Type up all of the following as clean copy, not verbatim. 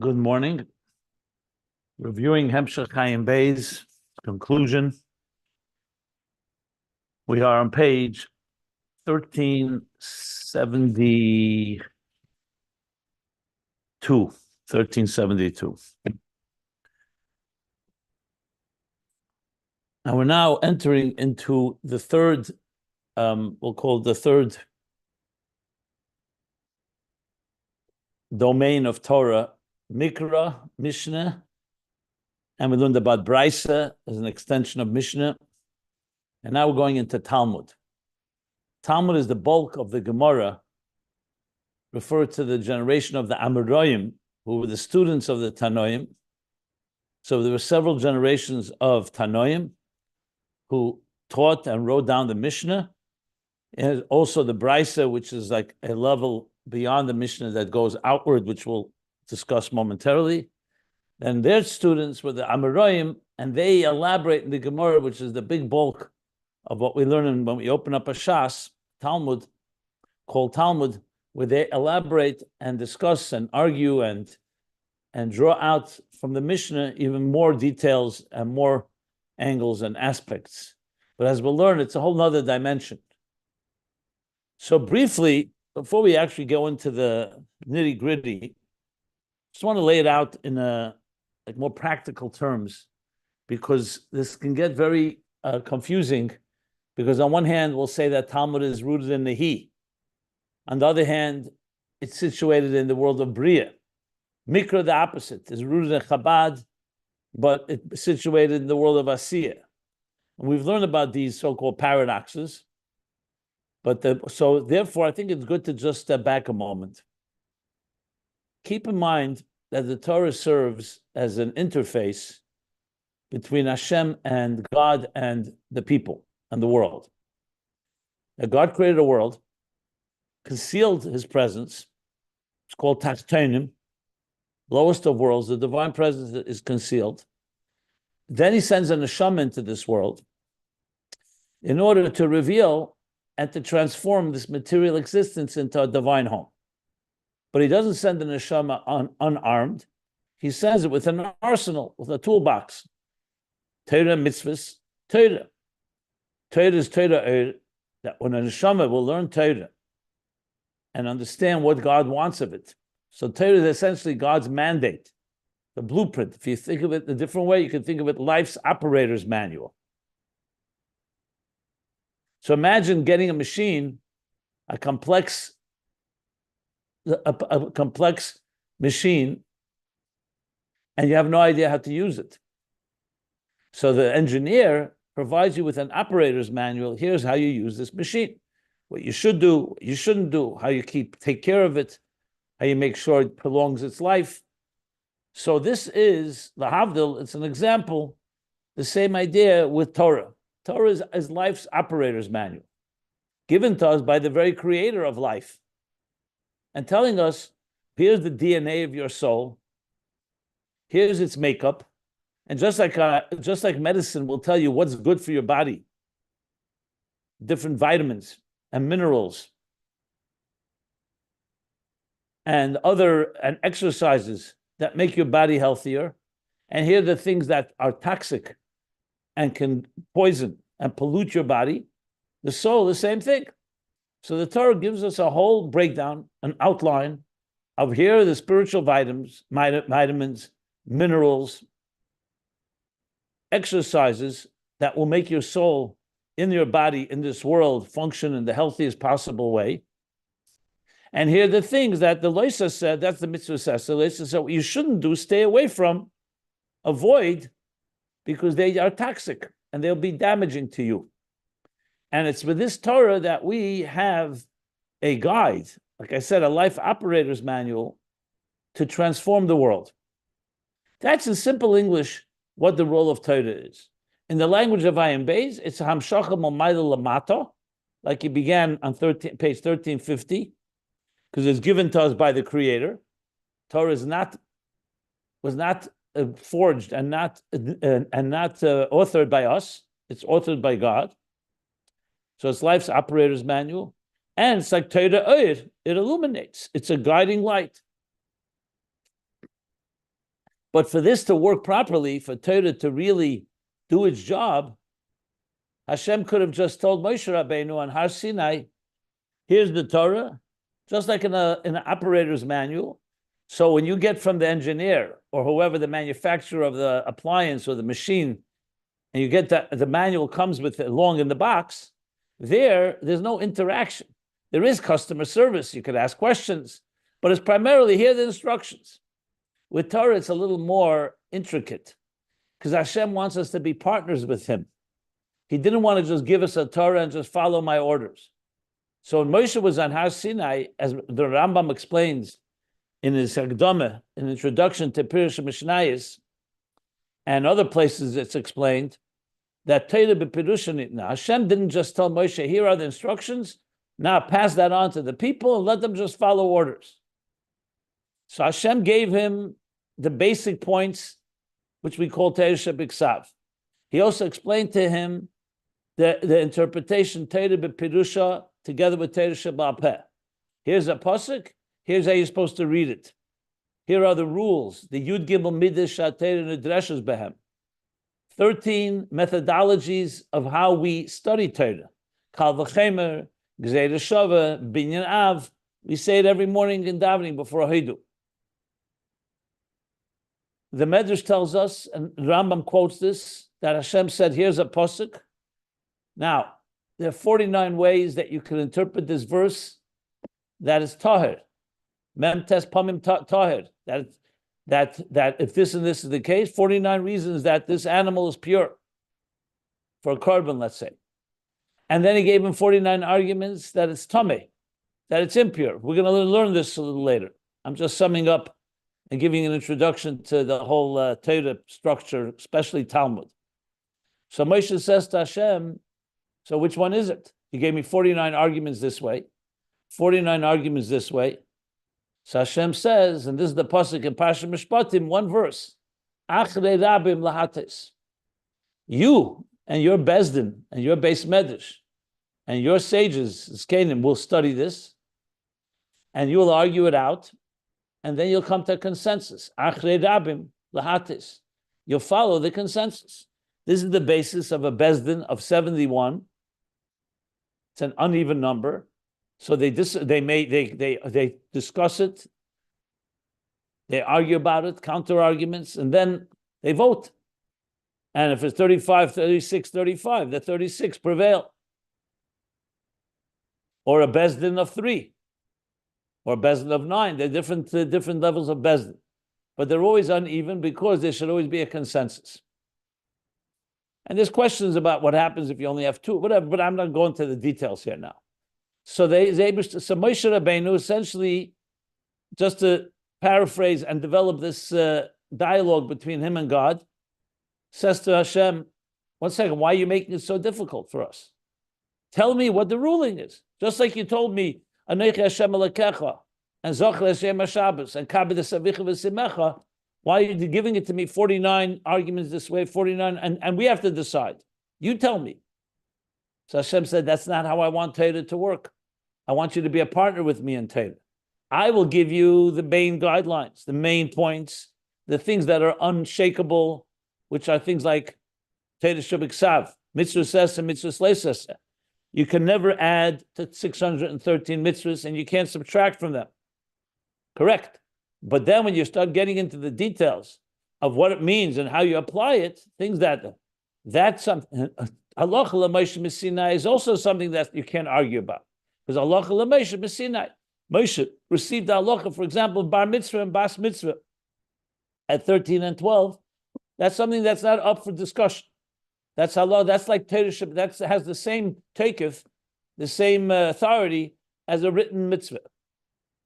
Good morning. Reviewing Ayin Beis conclusion. We are on page 1372. 1372. And we're now entering into the third, we'll call it the third domain of Torah, Mikra, Mishnah, and we learned about Beriya as an extension of Mishnah. And now we're going into Talmud. Talmud is the bulk of the Gemara, referred to the generation of the Amoraim, who were the students of the Tanoim. So there were several generations of Tanoim who taught and wrote down the Mishnah, and also the Beriya, which is like a level beyond the Mishnah that goes outward, which we'll discuss momentarily. And their students were the Amoraim, and they elaborate in the Gemara, which is the big bulk of what we learn when we open up a Shas, Talmud, called Talmud, where they elaborate and discuss and argue and draw out from the Mishnah even more details and more angles and aspects. But as we'll learn, it's a whole nother dimension. So briefly, before we actually go into the nitty-gritty, just want to lay it out in more practical terms, because this can get very confusing, because on one hand, we'll say that Talmud is rooted in Nehi. On the other hand, it's situated in the world of Beriya. Mikra, the opposite, is rooted in Chabad, but it's situated in the world of Asiya. And we've learned about these so-called paradoxes. So therefore, I think it's good to just step back a moment. Keep in mind that the Torah serves as an interface between Hashem and God and the people and the world. That God created a world, concealed his presence. It's called Tachtonim, lowest of worlds. The divine presence is concealed. Then he sends a neshama into this world in order to reveal and to transform this material existence into a divine home. But he doesn't send the neshama unarmed. He sends it with an arsenal, with a toolbox. Torah, mitzvahs, Torah. Torah is Torah, that when a neshama will learn Torah and understand what God wants of it. So Torah is essentially God's mandate, the blueprint. If you think of it a different way, you can think of it life's operator's manual. So imagine getting a machine, a complex machine, and you have no idea how to use it. So the engineer provides you with an operator's manual. Here's how you use this machine. What you should do, what you shouldn't do, how you take care of it, how you make sure it prolongs its life. So this is, the Havdil, it's an example, the same idea with Torah. Torah is life's operator's manual, given to us by the very creator of life, and telling us, here's the DNA of your soul, here's its makeup, and just like medicine will tell you what's good for your body, different vitamins and minerals, and exercises that make your body healthier, and here are the things that are toxic and can poison and pollute your body. The soul, the same thing. So the Torah gives us a whole breakdown, an outline of here are the spiritual vitamins, minerals, exercises that will make your soul in your body, in this world, function in the healthiest possible way. And here are the things that the Loisa said, that's the mitzvah says. The Loisa said, what you shouldn't do, stay away from, avoid, because they are toxic and they'll be damaging to you. And it's with this Torah that we have a guide, like I said, a life operator's manual to transform the world. That's in simple English what the role of Torah is. In the language of Ayin Beis, it's hamshacha momayla lamato, like he began on page 1350, because it's given to us by the Creator. Torah was not forged and not authored by us. It's authored by God. So it's life's operator's manual. And it's like Torah Oir. It illuminates. It's a guiding light. But for this to work properly, for Torah to really do its job, Hashem could have just told Moshe Rabbeinu on Har Sinai, here's the Torah, just like in an operator's manual. So when you get from the engineer or whoever the manufacturer of the appliance or the machine, and you get that the manual comes with it along in the box, there's no interaction. There is customer service. You could ask questions, but it's primarily here the instructions. With Torah, it's a little more intricate because Hashem wants us to be partners with Him. He didn't want to just give us a Torah and just follow my orders. So when Moshe was on Har Sinai, as the Rambam explains in his Hagdamah, in Introduction to Pirush Mishnayos, and other places it's explained, that Torah b'Pirushin, Hashem didn't just tell Moshe, here are the instructions, now pass that on to the people and let them just follow orders. So Hashem gave him the basic points, which we call Torah Shebiksav. He also explained to him the interpretation Torah b'Pirusha together with Torah Sheba'al Peh. Here's a pasuk, here's how you're supposed to read it. Here are the rules, the Yud Gimel Midah Shatera Nidreshes Behem. 13 methodologies of how we study Torah. Kal v'chemer, Gzeir Shava, Binyan Av. We say it every morning in davening before a Hidu. The Medrash tells us, and Rambam quotes this, that Hashem said, here's a pasuk. Now, there are 49 ways that you can interpret this verse that is tahir. Mem tes pamim tahir. That if this and this is the case, 49 reasons that this animal is pure for a korban, let's say. And then he gave him 49 arguments that it's tameh, that it's impure. We're going to learn this a little later. I'm just summing up and giving an introduction to the whole Torah structure, especially Talmud. So Moshe says to Hashem, so which one is it? He gave me 49 arguments this way, 49 arguments this way. So Hashem says, and this is the pasuk in Parsha Mishpatim, one verse, Achrei Rabim Lahates. You and your Bezdin and your Beis Medrash and your sages, Zkanim, will study this, and you will argue it out, and then you'll come to a consensus. Achrei Rabim Lahates. You'll follow the consensus. This is the basis of a Bezdin of 71. It's an uneven number. So they discuss it, they argue about it, counter arguments, and then they vote. And if it's 35, 36, 35, the 36 prevail. Or a Bezdin of 3, or a Bezdin of 9. They're different levels of Bezdin. But they're always uneven because there should always be a consensus. And there's questions about what happens if you only have 2, whatever, but I'm not going to the details here now. So so Moshe Rabbeinu, essentially, just to paraphrase and develop this dialogue between him and God, says to Hashem, one second, why are you making it so difficult for us? Tell me what the ruling is. Just like you told me, Anochi Hashem Elokecha, and Zocher Hashem HaShabbos, and Kabed Savicha V'Simecha, why are you giving it to me 49 arguments this way, 49, and we have to decide. You tell me. So Hashem said, that's not how I want Torah to work. I want you to be a partner with me in Torah. I will give you the main guidelines, the main points, the things that are unshakable, which are things like Torah Shebiksav, Mitzvah Sesa, Mitzvah Sesa. You can never add to 613 mitzvahs, and you can't subtract from them. Correct. But then when you start getting into the details of what it means and how you apply it, things that's something. Halacha l'Moshe Sinai is also something that you can't argue about. Because halacha l'Moshe Sinai, Moshe received the halacha, for example, bar mitzvah and bas mitzvah at 13 and 12. That's something that's not up for discussion. That's halacha. That's like Torah. That has the same takef, the same authority as a written mitzvah.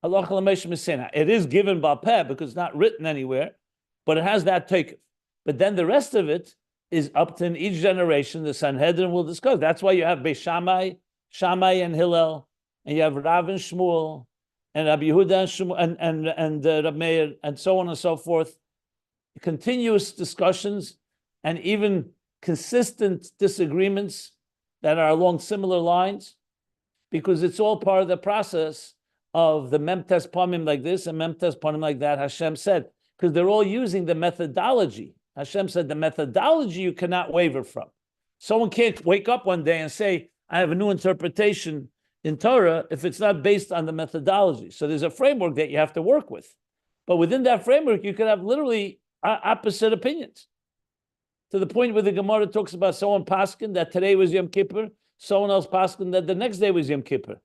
Halacha l'Moshe Sinai. It is given bal peh because it's not written anywhere, but it has that takef. But then the rest of it is up to in each generation. The Sanhedrin will discuss. That's why you have Beis Shammai and Hillel, and you have Rav and Shmuel, and Rabbi Yehuda and Shmuel, and Rab Meir, and so on and so forth. Continuous discussions and even consistent disagreements that are along similar lines, because it's all part of the process of the Memtes Pamim like this and Memtes Pamim like that. Hashem said, because they're all using the methodology. Hashem said the methodology you cannot waver from. Someone can't wake up one day and say, I have a new interpretation in Torah if it's not based on the methodology. So there's a framework that you have to work with. But within that framework, you could have literally opposite opinions. To the point where the Gemara talks about someone paskin that today was Yom Kippur, someone else paskin that the next day was Yom Kippur.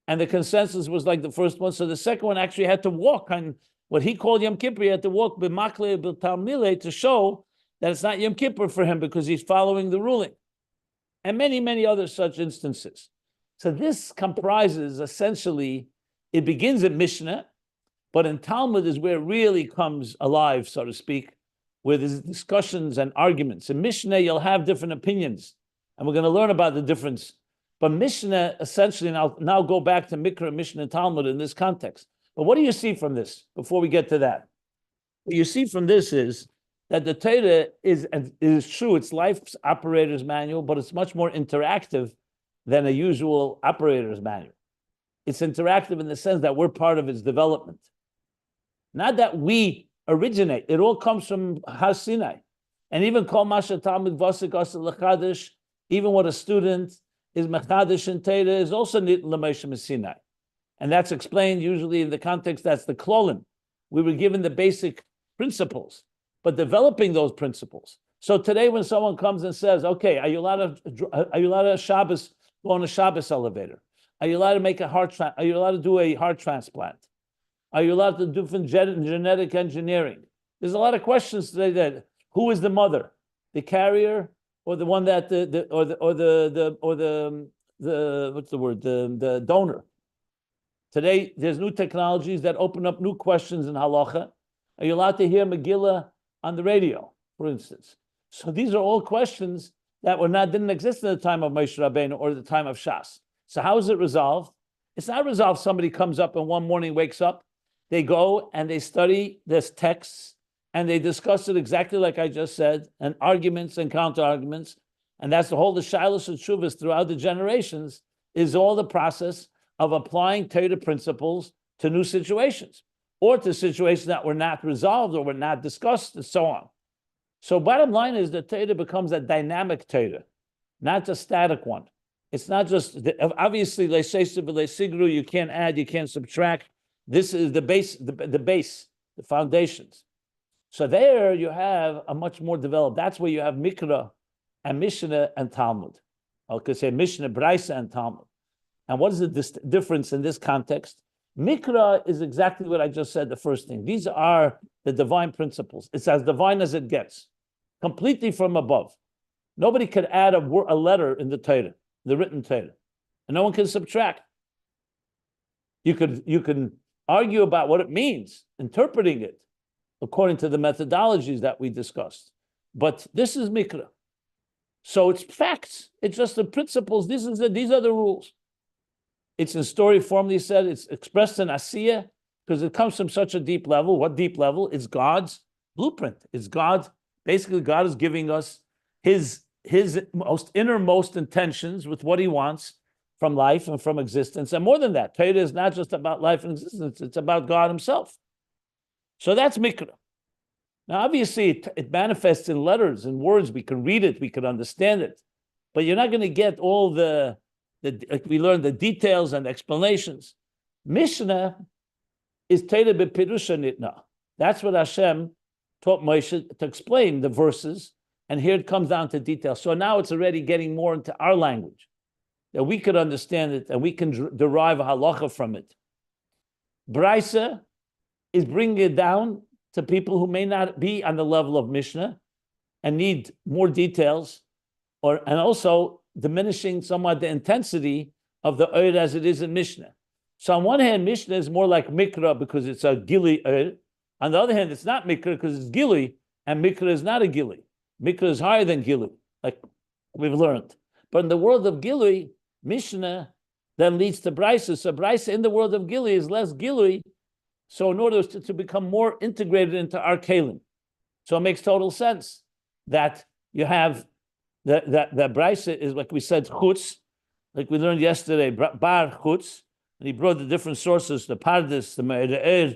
And the consensus was like the first one. So the second one actually had to walk on what he called Yom Kippur. He had to walk b'Nigleh to show that it's not Yom Kippur for him because he's following the ruling. And many, many other such instances. So this comprises essentially, it begins in Mishnah, but in Talmud is where it really comes alive, so to speak, where there's discussions and arguments. In Mishnah, you'll have different opinions, and we're going to learn about the difference. But Mishnah, essentially, and I'll now go back to Mikra, Mishnah, and Talmud in this context. But what do you see from this, before we get to that? What you see from this is that the Torah is true, it's life's operator's manual, but it's much more interactive than a usual operator's manual. It's interactive in the sense that we're part of its development. Not that we originate. It all comes from Har Sinai. And even Kol Masha Talmud Vasik Asel L'Chadash, even what a student is Mechadash in Torah is also Nigleh Moshe Sinai. And that's explained usually in the context, that's the Klolim. We were given the basic principles, but developing those principles. So today when someone comes and says, okay, are you allowed to Shabbos, go on a Shabbos elevator? Are you allowed to make are you allowed to do a heart transplant? Are you allowed to do genetic engineering? There's a lot of questions today that who is the mother, the carrier, or the one that the donor? Today there's new technologies that open up new questions in halacha. Are you allowed to hear Megillah on the radio, for instance? So these are all questions that didn't exist in the time of Moshe Rabbeinu or the time of Shas. So how is it resolved? It's not resolved. Somebody comes up and one morning wakes up. They go and they study this texts and they discuss it exactly like I just said, and arguments and counter arguments. And that's the whole the Shilas and Shuvas throughout the generations is all the process of applying Torah principles to new situations or to situations that were not resolved or were not discussed and so on. So bottom line is that Torah becomes a dynamic Torah, not a static one. It's not just, obviously, you can't add, you can't subtract. This is the base, the foundations. So there you have a much more developed, that's where you have Mikra and Mishnah and Talmud. I could say Mishnah, Beriya, and Talmud. And what is the difference in this context? Mikra is exactly what I just said, the first thing. These are the divine principles. It's as divine as it gets, completely from above. Nobody could add a letter in the Torah, the written Torah, and no one can subtract. You can argue about what it means, interpreting it according to the methodologies that we discussed. But this is Mikra. So it's facts. It's just the principles. These are the rules. It's in story formally said, it's expressed in Asiya, because it comes from such a deep level. What deep level? It's God's blueprint. It's God. Basically, God is giving us his most innermost intentions with what he wants from life and from existence. And more than that, Torah is not just about life and existence, it's about God himself. So that's Mikra. Now, obviously, it manifests in letters and words. We can read it, we can understand it. But you're not going to get all like we learned, the details and explanations. Mishnah is Torah b'pirusha nitna. That's what Hashem taught Moshe to explain the verses. And here it comes down to details. So now it's already getting more into our language, that we could understand it and we can derive a halacha from it. Beriya is bringing it down to people who may not be on the level of Mishnah and need more details, and also diminishing somewhat the intensity of the Ohr as it is in Mishnah. So on one hand, Mishnah is more like Mikra because it's a Gili Ohr. On the other hand, it's not Mikra because it's Gili, and Mikra is not a Gili. Mikra is higher than Gili, like we've learned. But in the world of Gili, Mishnah then leads to Beriya. So Beriya in the world of Gili is less Gili. So in order to become more integrated into our Kalim. So it makes total sense that you have that Beriya is, like we said, Chutz, like we learned yesterday, Bar Chutz, and he brought the different sources, the Pardes, the Me'er,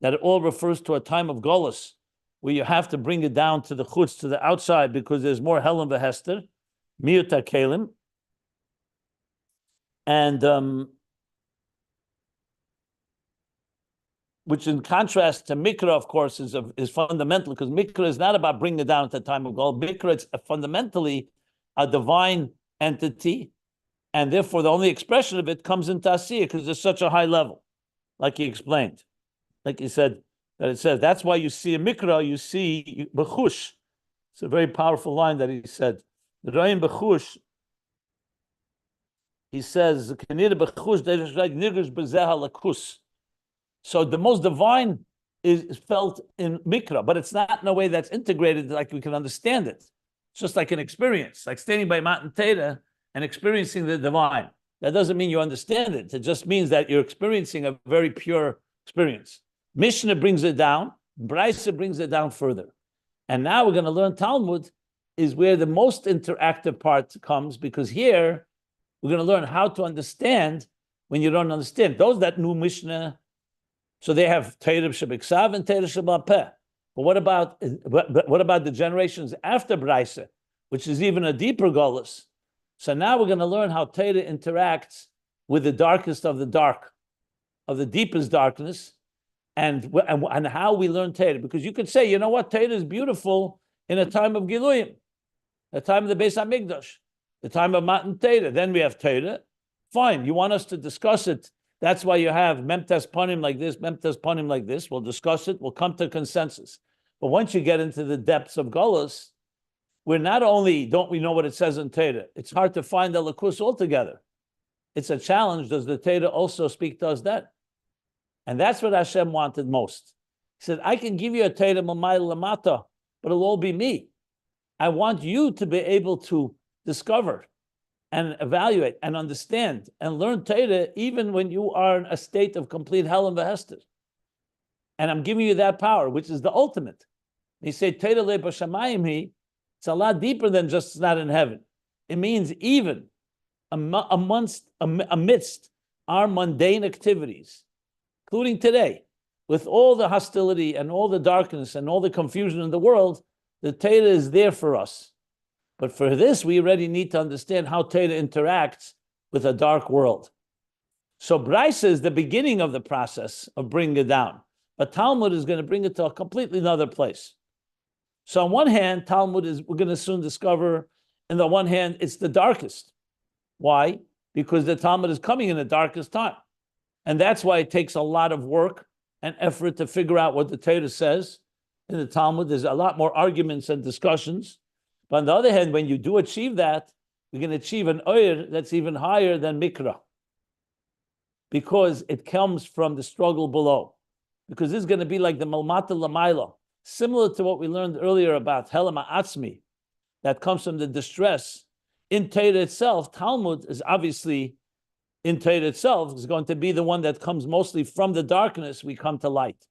that it all refers to a time of Golus, where you have to bring it down to the chutz, to the outside, because there's more hell in the hester, miuta kelim, and which in contrast to Mikra, of course, is fundamental, because Mikra is not about bringing it down to the time of Golus. Mikra is fundamentally a divine entity, and therefore the only expression of it comes in Tasiyah, because it's such a high level, like he explained. Like he said, that it says, that's why you see a Mikra, you see Bechush. It's a very powerful line that he said. The Ra'im Bechush, he says, so the most divine is felt in Mikra, but it's not in a way that's integrated like we can understand it. It's just like an experience, like standing by Matan Torah and experiencing the divine. That doesn't mean you understand it. It just means that you're experiencing a very pure experience. Mishnah brings it down, Beriya brings it down further. And now we're going to learn Talmud is where the most interactive part comes, because here we're going to learn how to understand when you don't understand. Those that knew Mishnah, so they have Torah Shebiksav and Torah Shebal Peh. But what about the generations after Beriya, which is even a deeper Golus? So now we're going to learn how Torah interacts with the darkest of the dark, of the deepest darkness, and how we learn Torah. Because you could say, you know what, Torah is beautiful in a time of Giluyim, the time of the Beis HaMikdash, the time of Matan Torah. Then we have Torah. Fine, you want us to discuss it. That's why you have Memtes Panim like this, Memtes Panim like this. We'll discuss it. We'll come to consensus. But once you get into the depths of Golus, we're not only don't we know what it says in Torah, it's hard to find the Lakus altogether. It's a challenge. Does the Torah also speak to us then? And that's what Hashem wanted most. He said, I can give you a Torah Mamay Lamata, but it'll all be me. I want you to be able to discover and evaluate and understand and learn Torah even when you are in a state of complete hell and behester. And I'm giving you that power, which is the ultimate. He said, Torah le b'shamayim hi, it's a lot deeper than just it's not in heaven. It means even amidst our mundane activities, including today, with all the hostility and all the darkness and all the confusion in the world, the Torah is there for us. But for this, we already need to understand how Torah interacts with a dark world. So Beriya is the beginning of the process of bringing it down. But Talmud is going to bring it to a completely another place. So on one hand, Talmud is, we're going to soon discover, on the one hand, it's the darkest. Why? Because the Talmud is coming in the darkest time. And that's why it takes a lot of work and effort to figure out what the Torah says. In the Talmud, there's a lot more arguments and discussions. But on the other hand, when you do achieve that, you can achieve an oir that's even higher than Mikra, because it comes from the struggle below. Because this is going to be like the Malmata Lamaila, similar to what we learned earlier about Helam Atzmi, that comes from the distress. In Torah itself, Talmud is obviously, in Torah itself, is going to be the one that comes mostly from the darkness, we come to light.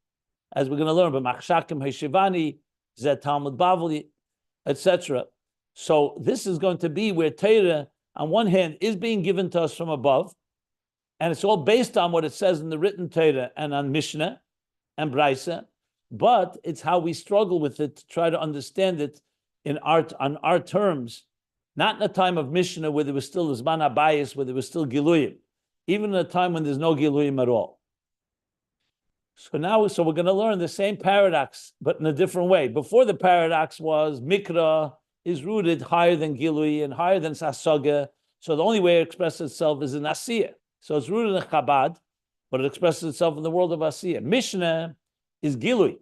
As we're going to learn, B'machshakim Heshivani, Zet Talmud Bavli, etc. So this is going to be where Torah, on one hand, is being given to us from above, and it's all based on what it says in the written Torah and on Mishnah and Beriya, but it's how we struggle with it to try to understand it on our terms, not in a time of Mishnah where there was still Zman HaBayis, where there was still Giluyim, even in a time when there's no Giluyim at all. So we're going to learn the same paradox, but in a different way. Before, the paradox was Mikra is rooted higher than Gilui and higher than Sasaga. So the only way it expresses itself is in Asiyah. So it's rooted in Chabad, but it expresses itself in the world of Asiyah. Mishnah is Gilui.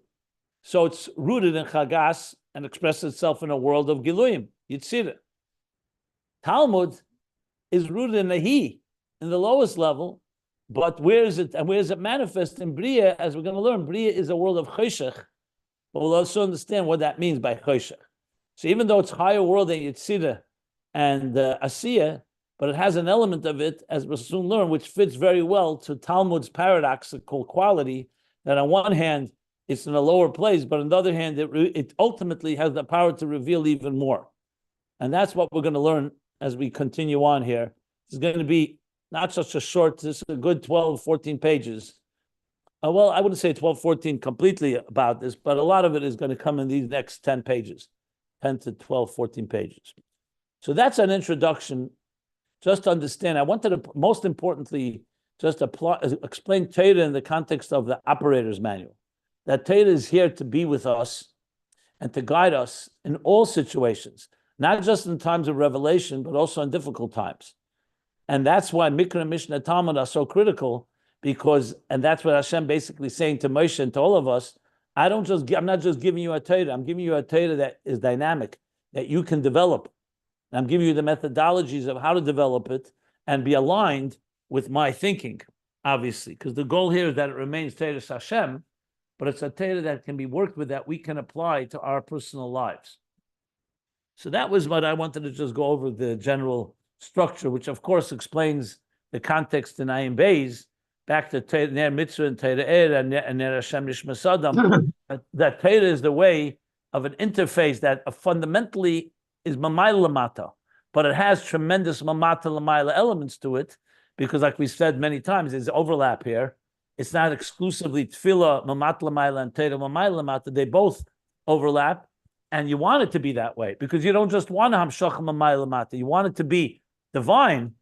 So it's rooted in Chagas and expresses itself in a world of Giluyim, Yitzirah. Talmud is rooted in Nehi, in the lowest level. But where is it manifest in Beriya? As we're going to learn, Beriya is a world of Choshech, but we'll also understand what that means by Choshech. So even though it's higher world than Yitzirah and Asiyah, but it has an element of it, as we'll soon learn, which fits very well to Talmud's paradoxical quality, that on one hand, it's in a lower place, but on the other hand, it ultimately has the power to reveal even more. And that's what we're going to learn as we continue on here. It's going to be not such a short, this is a good 12, 14 pages. Well, I wouldn't say 12, 14 completely about this, but a lot of it is going to come in these next 10 pages, 10 to 12, 14 pages. So that's an introduction, just to understand. I wanted to, most importantly, just explain Torah in the context of the operator's manual. That Torah is here to be with us and to guide us in all situations, not just in times of revelation, but also in difficult times. And that's why Mikra, Mishnah, Talmud are so critical, because, and that's what Hashem basically saying to Moshe and to all of us, I'm not just giving you a Torah, I'm giving you a Torah that is dynamic, that you can develop. And I'm giving you the methodologies of how to develop it and be aligned with my thinking, obviously, because the goal here is that it remains Torah Hashem, but it's a Torah that can be worked with, that we can apply to our personal lives. So that was what I wanted to just go over, the general structure, which of course explains the context in Ayin Beis, back to Ner Mitzvah and Torah Er and Ner Hashem Nishmas Adam. That Torah is the way of an interface that fundamentally is Mamayla Lamata, but it has tremendous Mamata Lamayla elements to it, because like we said many times, there's overlap here. It's not exclusively Tefillah, Mamat Lamayla, and Torah Mamayla Lamata. They both overlap, and you want it to be that way, because you don't just want to Hamshach Mamayla Lamata. You want it to be divine,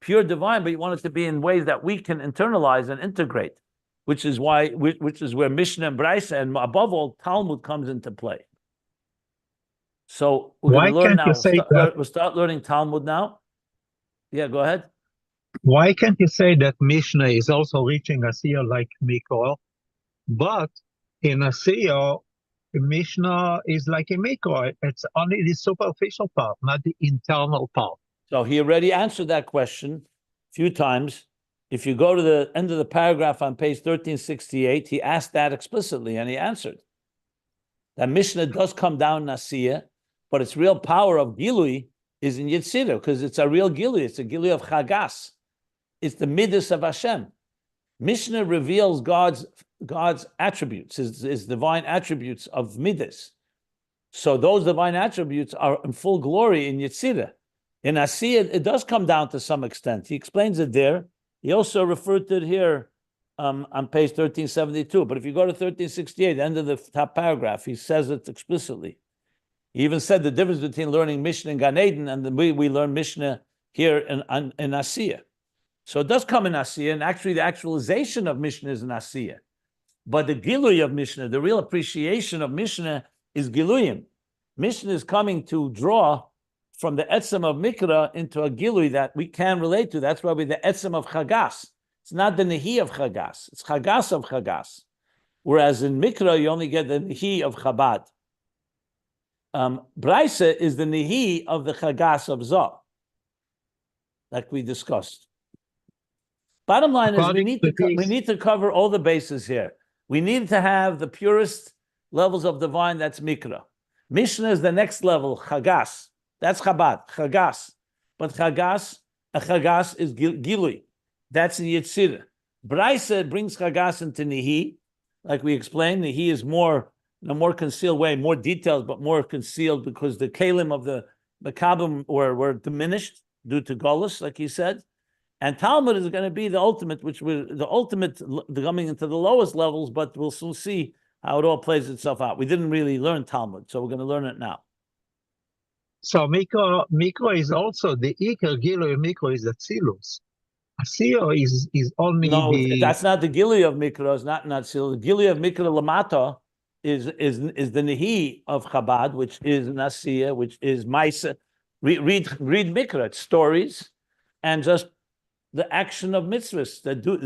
pure divine, but you want it to be in ways that we can internalize and integrate, which is where Mishnah and Brisa, and above all, Talmud comes into play. So we're going to learn now. We'll start learning Talmud now. Yeah, go ahead. Why can't you say that Mishnah is also reaching Asiya like Mikro, but in Asiya, Mishnah is like a Mikro. It's only the superficial part, not the internal part. So he already answered that question a few times. If you go to the end of the paragraph on page 1368, he asked that explicitly, and he answered. That Mishnah does come down in Asiya, but its real power of Gilui is in Yetzirah, because it's a real Gilui. It's a Gilui of Chagas. It's the Midas of Hashem. Mishnah reveals God's attributes, his divine attributes of Midas. So those divine attributes are in full glory in Yetzirah. In Asiya, it does come down to some extent. He explains it there. He also referred to it here on page 1372. But if you go to 1368, the end of the top paragraph, he says it explicitly. He even said the difference between learning Mishnah in Gan Eden and the way we learn Mishnah here in Asiya. So it does come in Asiya, and actually the actualization of Mishnah is in Asiya. But the Gilui of Mishnah, the real appreciation of Mishnah, is Giluyim. Mishnah is coming to draw from the Etzem of Mikra into a Gilui that we can relate to. That's why we're the Etzem of Chagas. It's not the Nehi of Chagas. It's Chagas of Chagas. Whereas in Mikra, you only get the Nehi of Chabad. Brisa is the Nehi of the Chagas of Zah, like we discussed. Bottom line is we need to cover all the bases here. We need to have the purest levels of divine, that's Mikra. Mishnah is the next level, Chagas. That's Chabad, Chagas. But Chagas is Gilui. That's in Yetzirah. Brisa brings Chagas into Nehi. Like we explained, Nehi is more, in a more concealed way, more details, but more concealed, because the Kalim of the Kabim were diminished due to Golus, like he said. And Talmud is going to be the ultimate, coming into the lowest levels, but we'll soon see how it all plays itself out. We didn't really learn Talmud, so we're going to learn it now. So Mikro is also the Iker Gilui. Mikro is the Tzilus. Asiya is only that's not the Gilui of Mikra. It's not Tzilus. The Gilui of Mikra Lamata is the Nehi of Chabad, which is Asiya, which is Maisa. Read Mikra. It's stories and just the action of mitzvahs that do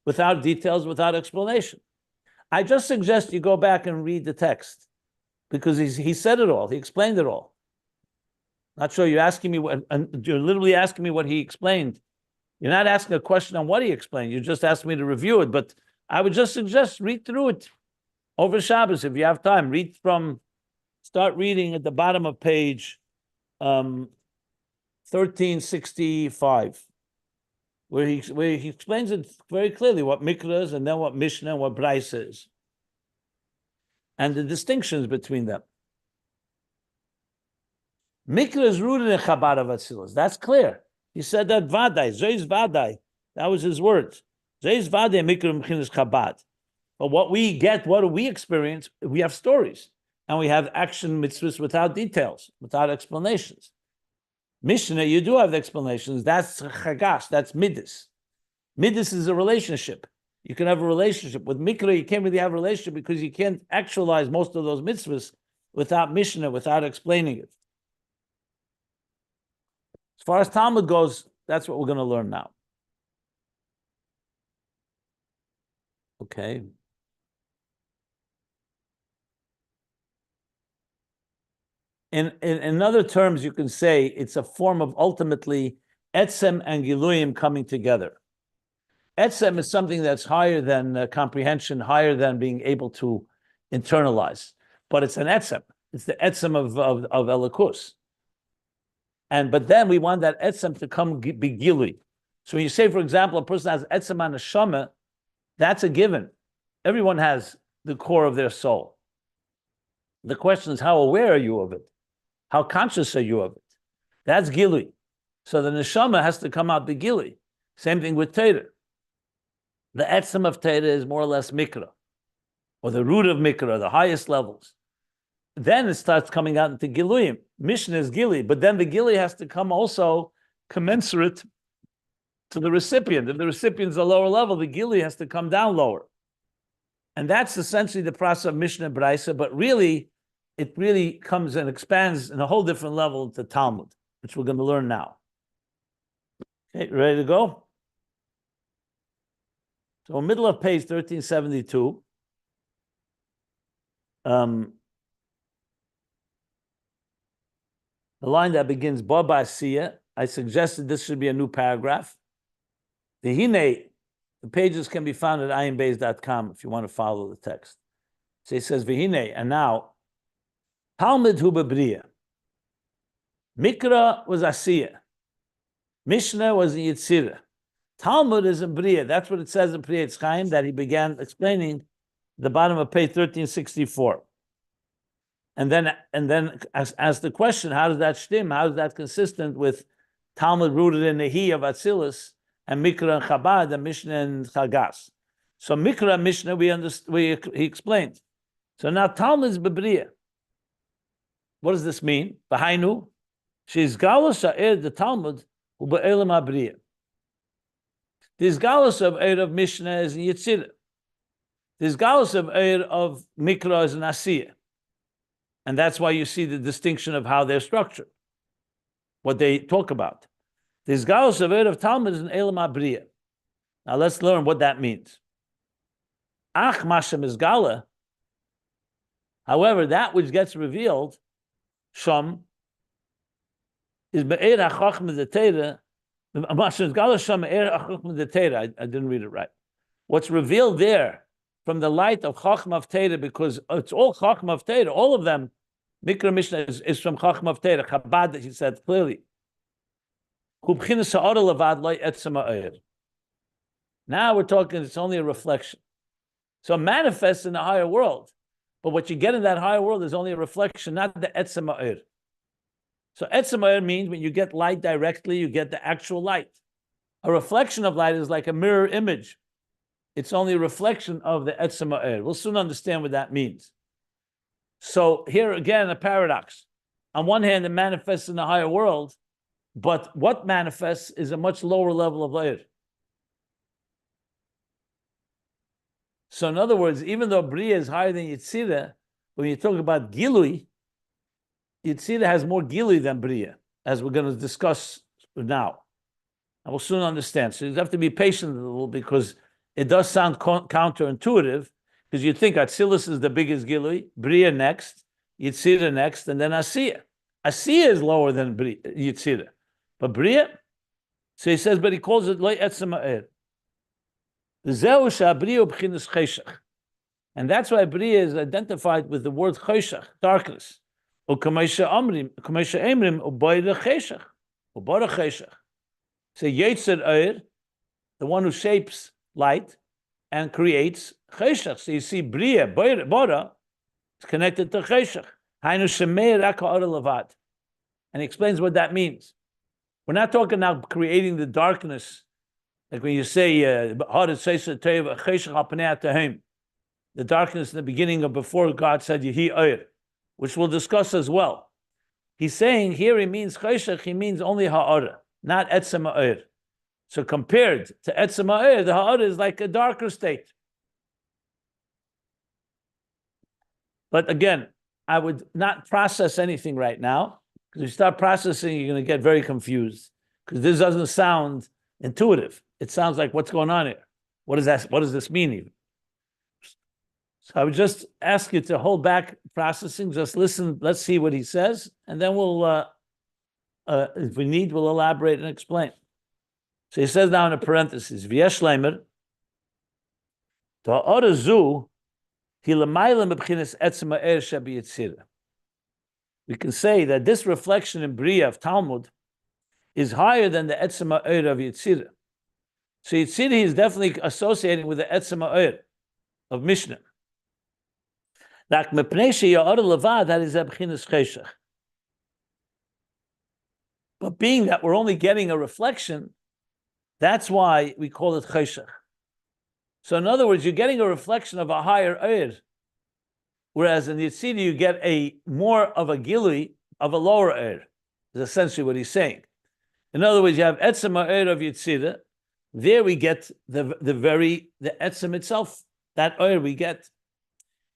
without details, without explanation. I just suggest you go back and read the text, because he said it all. He explained it all. Not sure you're asking me you're literally asking me what he explained. You're not asking a question on what he explained. You just asked me to review it. But I would just suggest read through it over Shabbos if you have time. Start reading at the bottom of page 1365. Where he explains it very clearly, what Mikra is, and then what Mishnah and what Brisa is, and the distinctions between them. Mikra is rooted in Chabad of Atzilus. That's clear. He said that Vadai, Zeis Vadai. That was his words. Chabad. But what we get, what do we experience? We have stories, and we have action mitzvahs without details, without explanations. Mishnah, you do have the explanations. That's chagash, that's midas. Midas is a relationship. You can have a relationship. With Mikra, you can't really have a relationship because you can't actualize most of those mitzvahs without Mishnah, without explaining it. As far as Talmud goes, that's what we're going to learn now. Okay. In other terms, you can say it's a form of ultimately Etzem and Giluyim coming together. Etzem is something that's higher than comprehension, higher than being able to internalize. But it's an Etzem. It's the Etzem of Elikus. But then we want that Etzem to come be Gilui. So when you say, for example, a person has Etzem on a Neshama, that's a given. Everyone has the core of their soul. The question is, how aware are you of it? How conscious are you of it? That's Gilui. So the Neshama has to come out the Gilui. Same thing with Torah. The Etzem of Torah is more or less Mikra, or the root of Mikra, the highest levels. Then it starts coming out into Giluyim. Mishnah is Gili, but then the Gili has to come also commensurate to the recipient. If the recipient's a lower level, the Gili has to come down lower. And that's essentially the process of Mishnah and Beraisa, but really, it really comes and expands in a whole different level into Talmud, which we're going to learn now. Okay, ready to go? So in the middle of page 1372, the line that begins, Baba Asiya, I suggested this should be a new paragraph. The Hine, the pages can be found at ayinbeis.com if you want to follow the text. So he says, Vihine, and now, Talmud hu Beriya. Mikra was Asiya. Mishnah was in Yitzirah. Talmud is in Beriya. That's what it says in Pri Etz Chaim that he began explaining the bottom of page 1364. And then as the question, how does that stem? How is that consistent with Talmud rooted in Nehi of Atzilus and Mikra and Chabad and Mishnah and Chagas? So Mikra and Mishnah, he explained. So now Talmud is Beriya. What does this mean? B'hainu, she's galus ha'er the Talmud u'be'elam ha'Beriya. This galus of Eir of Mishnah is in Yitzirah. This galus of Eir of Mikra is in Asiyah. And that's why you see the distinction of how they're structured, what they talk about. This galus of Eir of Talmud is in Elam ha'Beriya. Now let's learn what that means. Ach mashem is gala. However, that which gets revealed, sham, is be'er ha'chachma d'teira. Mashem is gala sham be'er ha'chachma d'teira. I didn't read it right. What's revealed there from the light of chachma of teira, because it's all chachma of teira, all of them. Mikra Mishnah is from chachma of teira. Chabad, that he said clearly. Now we're talking, it's only a reflection. So it manifests in the higher world. But what you get in that higher world is only a reflection, not the Etzem HaOhr. So Etzem HaOhr means when you get light directly, you get the actual light. A reflection of light is like a mirror image. It's only a reflection of the Etzem HaOhr. We'll soon understand what that means. So here again, a paradox. On one hand, it manifests in the higher world, but what manifests is a much lower level of Ohr. So in other words, even though Beriya is higher than Yitzirah, when you talk about Gilui, Yitzirah has more Gilui than Beriya, as we're going to discuss now. I will soon understand. So you have to be patient a little because it does sound counterintuitive, because you think Atzilus is the biggest Gilui, Beriya next, Yitzirah next, and then Asiyah. Asiyah is lower than Yitzirah. But Beriya, so he says, but he calls it Lo Etzem HaOhr. And that's why Beriya is identified with the word cheshach, darkness. So Yetzer Ohr, the one who shapes light and creates cheshach. So you see Beriya, Bora, is connected to cheshach. And he explains what that means. We're not talking now creating the darkness Like when you say, the darkness in the beginning of before God said, Yehi Ohr, which we'll discuss as well. He's saying here he means Cheshach, he means only Ha'or, not Etzem HaOhr. So compared to Etzem HaOhr, the Ha'or is like a darker state. But again, I would not process anything right now, because if you start processing, you're going to get very confused, because this doesn't sound intuitive. It sounds like, what's going on here? What does this mean even? So I would just ask you to hold back processing, just listen, let's see what he says, and then we'll, if we need, we'll elaborate and explain. So he says now in a parenthesis, V'yesh leimer, Ta'or zu, hi l'mayla mebchinas etzem ha'er shebiyitzira. We can say that this reflection in Beriya of Talmud is higher than the Etzem HaOhr of Yetzirah. So Yetzirah is definitely associating with the Etzem HaOhr of Mishnah. That is but being that we're only getting a reflection, that's why we call it cheshach. So in other words, you're getting a reflection of a higher Ohr, whereas in Yetzirah you get a more of a gilui of a lower Ohr. Is essentially what he's saying. In other words, you have Etzem HaOhr of Yetzirah. There we get the Etzem itself. That Ohr we get.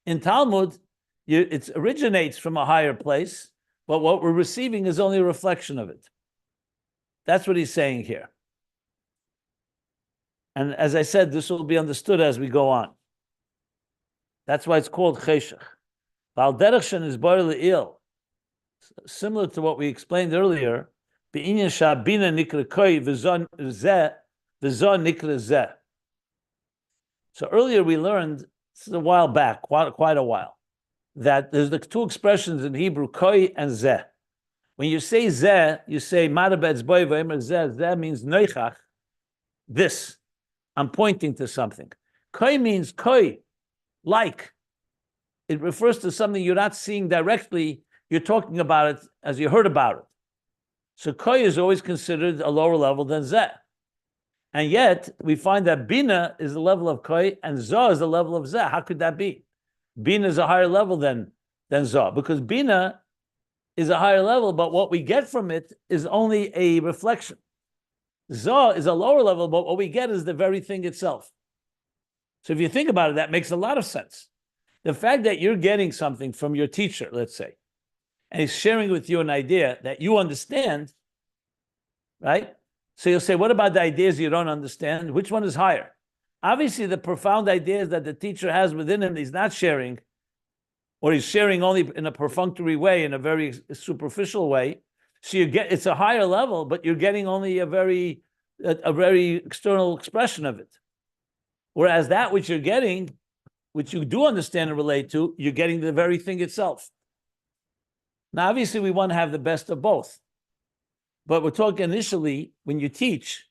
In Talmud, it originates from a higher place, but what we're receiving is only a reflection of it. That's what he's saying here. And as I said, this will be understood as we go on. That's why it's called Cheshach. Val derech is le'il. Similar to what we explained earlier, Be'inyan shabina nikra koi v'zon zeh nikra zeh. So earlier we learned, this is a while back, quite a while, that there's the two expressions in Hebrew, koi and zeh. When you say zeh, you say marabetz boy v'emer zeh. Zeh means noichach, this. I'm pointing to something. Koi means koi, like. It refers to something you're not seeing directly, you're talking about it as you heard about it. So koi is always considered a lower level than zeh. And yet, we find that bina is the level of koi and zah is the level of zeh. How could that be? Bina is a higher level than zah, because bina is a higher level, but what we get from it is only a reflection. Zah is a lower level, but what we get is the very thing itself. So if you think about it, that makes a lot of sense. The fact that you're getting something from your teacher, let's say, and he's sharing with you an idea that you understand, right? So you'll say, what about the ideas you don't understand? Which one is higher? Obviously, the profound ideas that the teacher has within him, he's not sharing, or he's sharing only in a perfunctory way, in a very superficial way. So you get, it's a higher level, but you're getting only a very external expression of it. Whereas that which you're getting, which you do understand and relate to, you're getting the very thing itself. Now, obviously, we want to have the best of both. But we're talking initially, when you teach,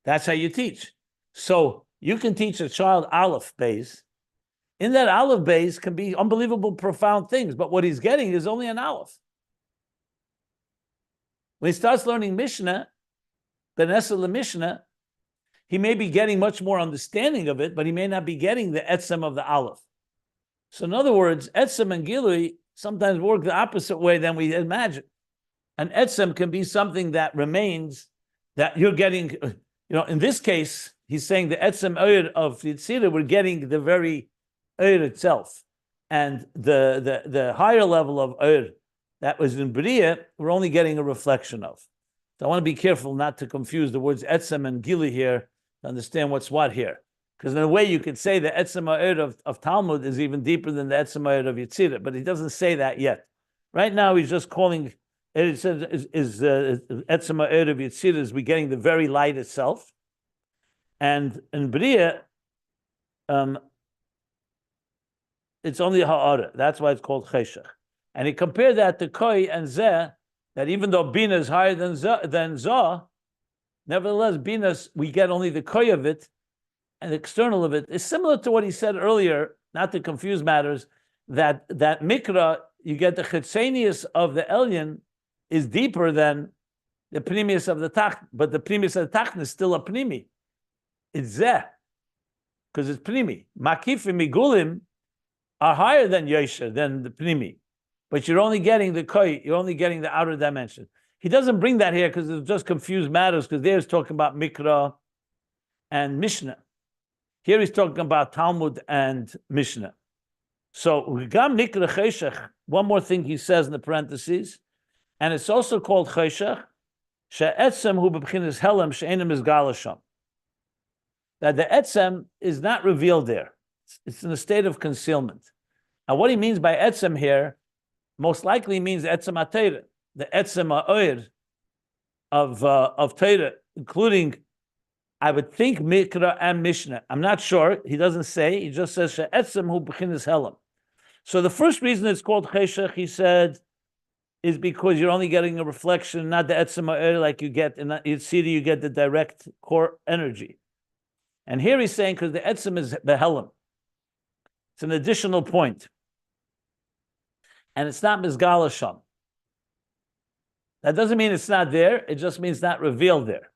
that's how you teach. So you can teach a child Aleph Beis. In that Aleph Beis can be unbelievable, profound things, but what he's getting is only an Aleph. When he starts learning Mishnah, the Mishnah, he may be getting much more understanding of it, but he may not be getting the Etzem of the Aleph. So in other words, Etzem and Gilui sometimes work the opposite way than we imagine. An Etzem can be something that remains, that you're getting, in this case, he's saying the Etzem HaOhr of Yetzirah, we're getting the very Ohr itself. And the higher level of Ohr that was in Beriya, we're only getting a reflection of. So I want to be careful not to confuse the words Etzem and Gili here to understand what's what here. Because in a way you could say the Etzem HaOhr of Talmud is even deeper than the Etzem HaOhr of Yetzirah, but he doesn't say that yet. Right now he's just calling, it says Etzem HaOhr of Yetzirah is we getting the very light itself. And in Beriya, it's only Ha'ara. That's why it's called Cheshach. And he compared that to Koi and Zeh, that even though Bina is higher than Zah, nevertheless, Bina, we get only the Koi of it, and the external of it is similar to what he said earlier, not to confuse matters, that Mikra, you get the Chitzenius of the Elyon is deeper than the pnimius of the tach, but the pnimius of the tachton is still a pnimi. It's zeh, because it's pnimi. Makifim migulim are higher than yosher, than the pnimi, but you're only getting the koi, you're only getting the outer dimension. He doesn't bring that here because it just confused matters, because there's talking about Mikra and Mishnah. Here he's talking about Talmud and Mishnah. So, Gam Nikra Cheshach, one more thing he says in the parentheses, and it's also called Cheshach, She'etzem hu b'bchinas helem she'enim is galasham. That the Etzem is not revealed there. It's in a state of concealment. Now, what he means by Etzem here, most likely means Etzem HaTeirah, the Etzem HaOhr of Teirah, including, I would think, Mikra and Mishnah. I'm not sure. He doesn't say. He just says She'etzem hu b'chinas helem. So the first reason it's called Cheshach, he said, is because you're only getting a reflection, not the Etzem HaOhr like you get in Yitzhira, you get the direct core energy. And here he's saying because the Etzem is Behelim. It's an additional point. And it's not Mizgalasham. That doesn't mean it's not there, it just means not revealed there.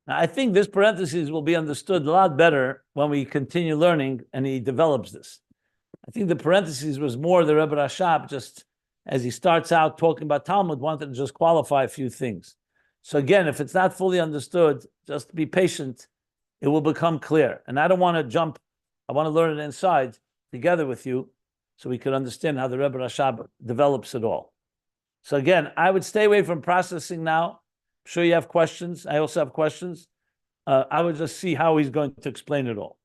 Now, I think this parenthesis will be understood a lot better when we continue learning and he develops this. I think the parentheses was more the Rebbe Rashab, just as he starts out talking about Talmud, wanted to just qualify a few things. So again, if it's not fully understood, just be patient, it will become clear. And I don't want to jump, I want to learn it inside together with you so we can understand how the Rebbe Rashab develops it all. So again, I would stay away from processing now. I'm sure you have questions. I also have questions. I would just see how he's going to explain it all.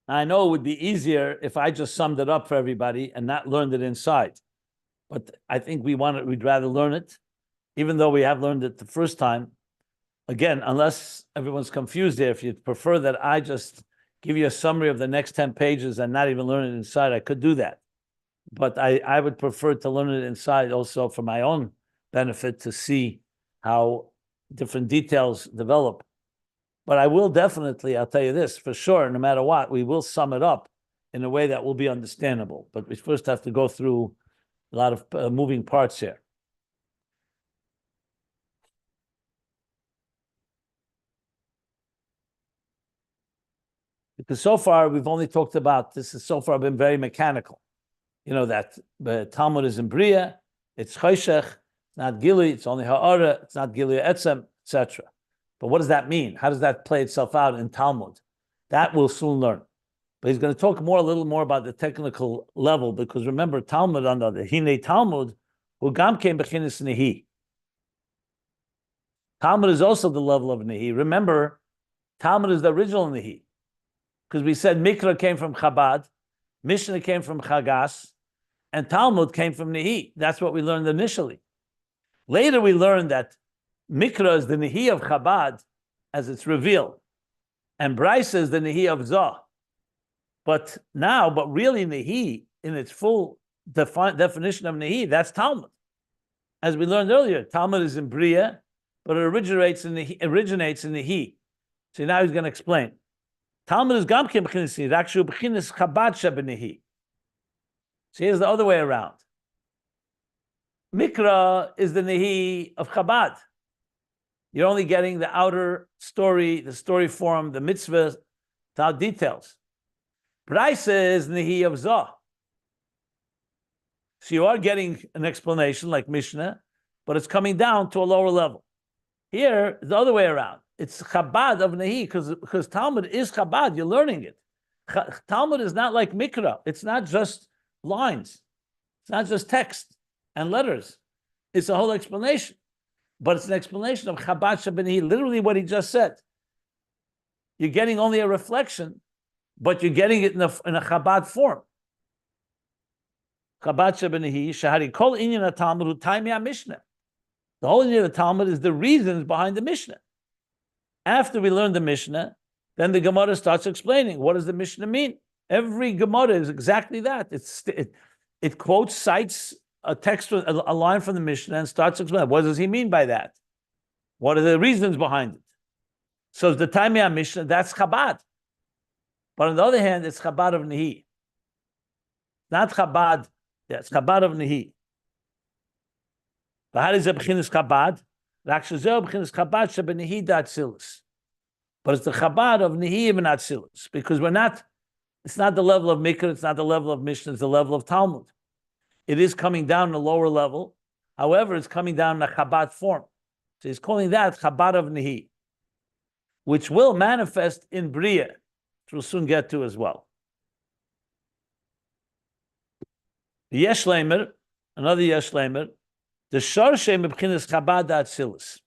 I know it would be easier if I just summed it up for everybody and not learned it inside. But I think we'd rather learn it, even though we have learned it the first time. Again, unless everyone's confused there, if you prefer that I just give you a summary of the next 10 pages and not even learn it inside, I could do that. But I would prefer to learn it inside also for my own benefit, to see how different details develop. But I will definitely, I'll tell you this, for sure, no matter what, we will sum it up in a way that will be understandable. But we first have to go through a lot of moving parts here. Because so far, we've only talked about, this has so far been very mechanical. You know, that the Talmud is in Beriya, it's Cheshach, it's not Gili, it's only Ha'ara, it's not Gili Etzem, etc. But what does that mean? How does that play itself out in Talmud? That we'll soon learn. But he's going to talk a little more about the technical level, because remember, Talmud on the Hine Talmud, who gam came bechinis Nehi. Talmud is also the level of Nehi. Remember, Talmud is the original Nehi, because we said Mikra came from Chabad, Mishnah came from Chagas, and Talmud came from Nehi. That's what we learned initially. Later we learned that Mikra is the Nehi of Chabad as it's revealed, and Bryce is the Nehi of Zah. But really Nehi, in its full definition of Nehi, that's Talmud. As we learned earlier, Talmud is in Beriya, but it originates in Nehi. So now he's going to explain. Talmud is Gam Kim B'chinis Nehi, actually B'chinis Chabad Shebenehi. So here's the other way around. Mikra is the Nehi of Chabad. You're only getting the outer story, the story form, the mitzvah, without details. Braisa is Nehi of Zah. So you are getting an explanation like Mishnah, but it's coming down to a lower level. Here, the other way around. It's Chabad of Nehi, because Talmud is Chabad, you're learning it. Talmud is not like Mikra. It's not just lines. It's not just text and letters. It's a whole explanation. But it's an explanation of Chabad Shebenehi, literally what he just said. You're getting only a reflection, but you're getting it in a Chabad form. Chabad Shebenehi, Shahari Kol Inyan HaTalmud Utaimi Mishnah. The whole Inyan of the Talmud is the reasons behind the Mishnah. After we learn the Mishnah, then the Gemara starts explaining what does the Mishnah mean. Every Gemara is exactly that. It quotes, cites a text, a line from the Mishnah, and starts explaining what does he mean by that. What are the reasons behind it? So the Taimei Mishnah, that's Chabad. But on the other hand, it's Chabad of Nehi. Not Chabad. Yeah, it's Chabad of Nehi. But how does it b'chinas Chabad? Rakshazeh b'chinas Chabad shebenehi d'Atzilus. But it's the Chabad of Nehi and Atzilus, because it's not the level of Mikra, it's not the level of Mishnah, it's the level of Talmud. It is coming down in a lower level. However, it's coming down in a Chabad form. So he's calling that Chabad of Nehi, which will manifest in Beriya, which we'll soon get to as well. The Yesh Leimer, another Yesh Leimer, the Sharshe Mebchinas Chabad Atzilus.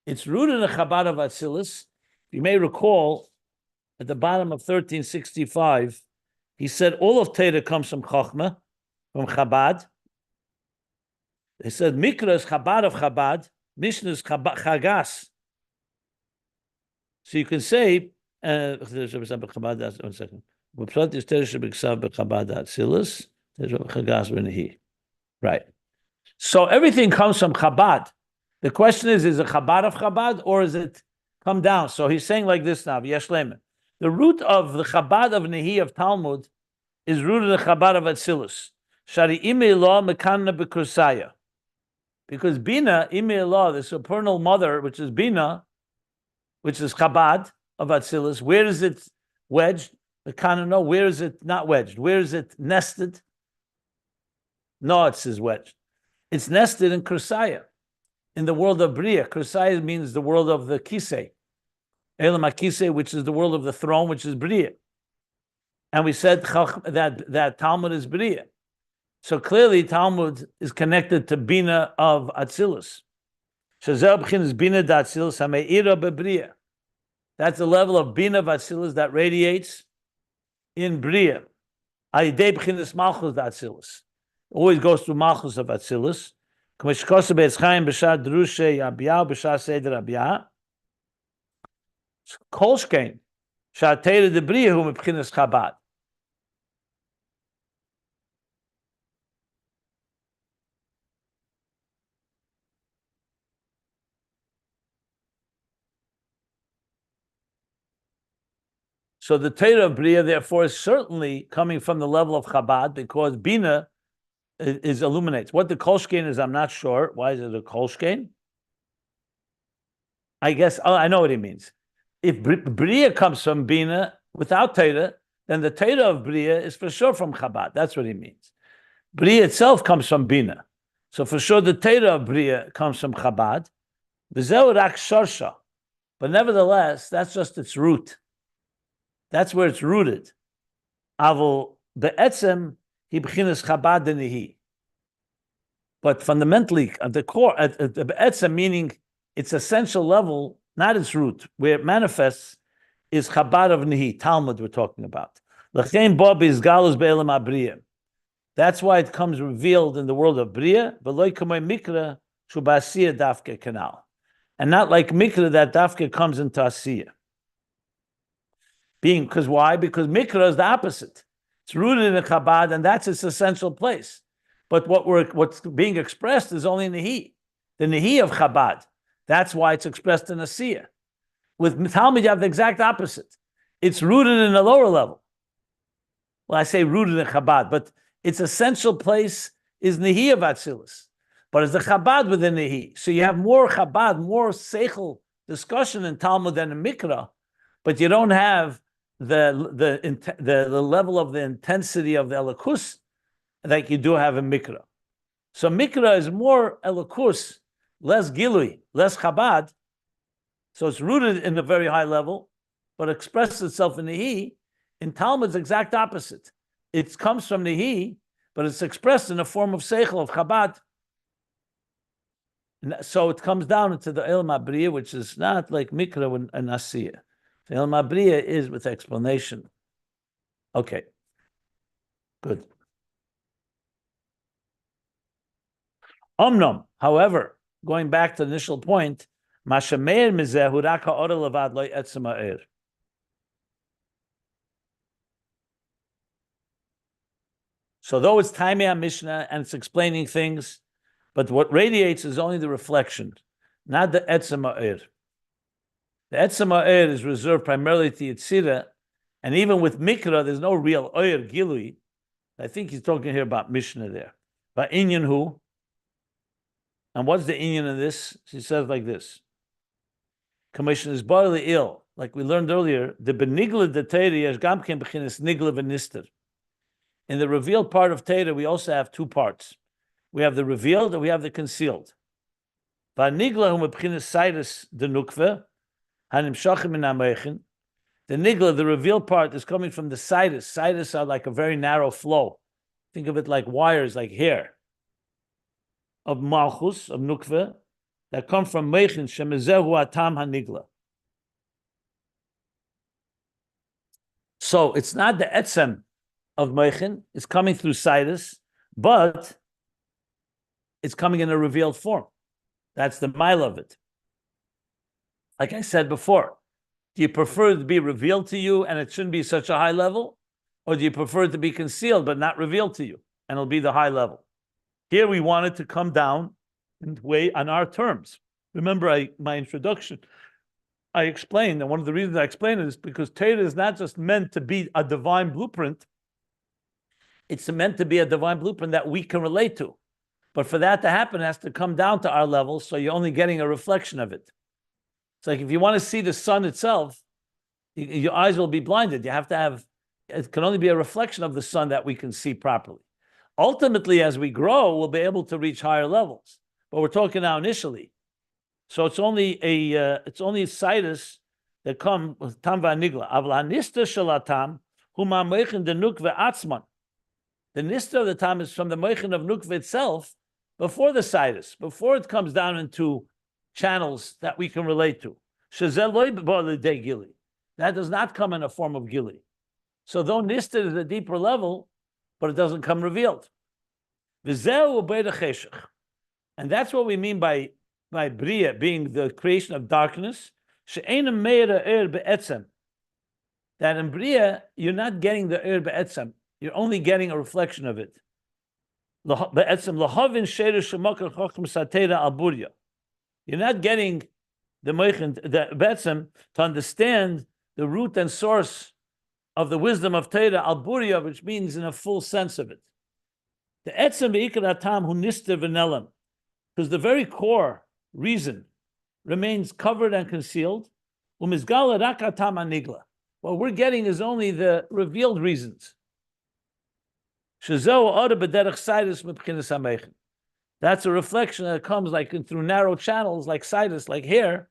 It's rooted in a Chabad of Atzilus. You may recall at the bottom of 1365, he said all of Torah comes from Chochmah, from Chabad. He said Mikra is Chabad of Chabad, Mishnah is Chagas. So you can say, one second. Right. So everything comes from Chabad. The question is it Chabad of Chabad or is it come down? So he's saying like this now, Yesh Leimer. The root of the Chabad of Nehi of Talmud is rooted in the Chabad of Atzilus. Shari ime lo mekanna b'kursaya. Because Bina, ime lo, the supernal mother, which is Bina, which is Chabad of Atzilus, where is it wedged? Mekanna, no, where is it not wedged? Where is it nested? No, it says wedged. It's nested in Kursaya, in the world of Beriya. Kursaya means the world of the Kisei. Elam HaKisei, which is the world of the throne, which is Beriya. And we said that Talmud is Beriya. So clearly Talmud is connected to Bina of Atzilus. Shazel b'chinas Bina d'Atzilus hame'ira b'Beriya. That's the level of Bina of Atzilus that radiates in Beriya. Ayidei b'chinas Malchus d'Atzilus. Always goes through Malchus of Atzilus. K'mishkosa be'etzchaim b'shah drushe yabiyah b'shah seder abiyah. Kolshkein. Shah teira de Beriya hu meb'chinas Chabad. So the Torah of Beriya, therefore, is certainly coming from the level of Chabad because Bina is illuminates. What the Kolshkein is, I'm not sure. Why is it a Kolshkein? I guess, I know what he means. If Beriya comes from Bina without Torah, then the Torah of Beriya is for sure from Chabad. That's what he means. Beriya itself comes from Bina. So for sure the Torah of Beriya comes from Chabad. V'zeu rak shorsha. But nevertheless, that's just its root. That's where it's rooted. Avol be'etzem hi b'chinas Chabad Nehi. But fundamentally, at the core, at the be'etzem, meaning its essential level, not its root, where it manifests, is Chabad of Nehi, Talmud we're talking about. L'chein bo b'izgalus be'elam ha'Beriya. That's why it comes revealed in the world of Beriya, v'lo kamei mikra shu ba'asiyah dafke kanal. And not like mikra that dafke comes into asiyah. Because why? Because Mikra is the opposite. It's rooted in Chabad, and that's its essential place. But what's being expressed is only Nehi, the Nehi of Chabad. That's why it's expressed in Asiyah. With Talmud, you have the exact opposite. It's rooted in a lower level. Well, I say rooted in Chabad, but its essential place is Nehi of Atzilus. But it's the Chabad within Nehi. So you have more Chabad, more Seichel discussion in Talmud than in Mikra, but you don't have the level of the intensity of the Elokus like you do have in Mikra. So Mikra is more Elokus, less Gilui, less Chabad. So it's rooted in a very high level, but expresses itself in Nehi. In Talmud's exact opposite. It comes from Nehi, but it's expressed in a form of Seichel, of Chabad. And so it comes down into the Elam HaBeriya, which is not like Mikra and Asiyah. The Elam HaBeriya is with explanation. Okay, good. Omnom, however, going back to the initial point, Mashameir mizeh hu rak ha'or levad lo Etzem HaOhr. So though it's Taimei Mishnah and it's explaining things, but what radiates is only the reflection, not the Etzem HaOhr. The Etzem HaOhr is reserved primarily to Yitzira, and even with Mikra, there's no real Oyer Gilui I think he's talking here about Mishnah there. But Inyan who? And what's the Inyan in this? She says like this. Commission is bodily ill. Like we learned earlier, the Nigleh the Teira is gamken beginnes Nigleh v'nister. In the revealed part of Teira, we also have two parts. We have the revealed and we have the concealed. Nigleh hum beginnes sidus the nukve, hanim shachim in Mochin. The Nigleh, the revealed part, is coming from the sidus. Sidus are like a very narrow flow. Think of it like wires, like hair of Malchus, of nukve, that come from Mochin, shemezehu atam ha-Nigleh. So it's not the Etzem of Mochin, it's coming through sidus, but it's coming in a revealed form. That's the mile of it. Like I said before, do you prefer it to be revealed to you and it shouldn't be such a high level? Or do you prefer it to be concealed but not revealed to you and it'll be the high level? Here we want it to come down and weigh on our terms. Remember my introduction, I explained, and one of the reasons I explained it is because Torah is not just meant to be a divine blueprint, it's meant to be a divine blueprint that we can relate to. But for that to happen, it has to come down to our level, so you're only getting a reflection of it. It's like if you want to see the sun itself, your eyes will be blinded. You have to have, it can only be a reflection of the sun that we can see properly. Ultimately, as we grow, we'll be able to reach higher levels. But we're talking now initially. So it's only a sidus that come with tam v'anigleh. Avla nista shalatam huma Mochin de nukve atzman. The nista of the tam is from the Mochin of nukve itself before the sidus, before it comes down into channels that we can relate to. That does not come in a form of gili. So though nista is a deeper level, but it doesn't come revealed. And that's what we mean by Beriya being the creation of darkness. That in Beriya, you're not getting the be'etzem. You're only getting a reflection of it. You're not getting the Mochin, the be'etzem, to understand the root and source of the wisdom of Torah al Buriya, which means in a full sense of it. The etzem ve'ikar atam hu nister v'nelam, because the very core reason remains covered and concealed. Umizgala rak atam ha-Nigleh. What we're getting is only the revealed reasons. Shezeu ora b'derech sidus mebchinas ha-Mochin. That's a reflection that comes like through narrow channels, like sidus, like hair,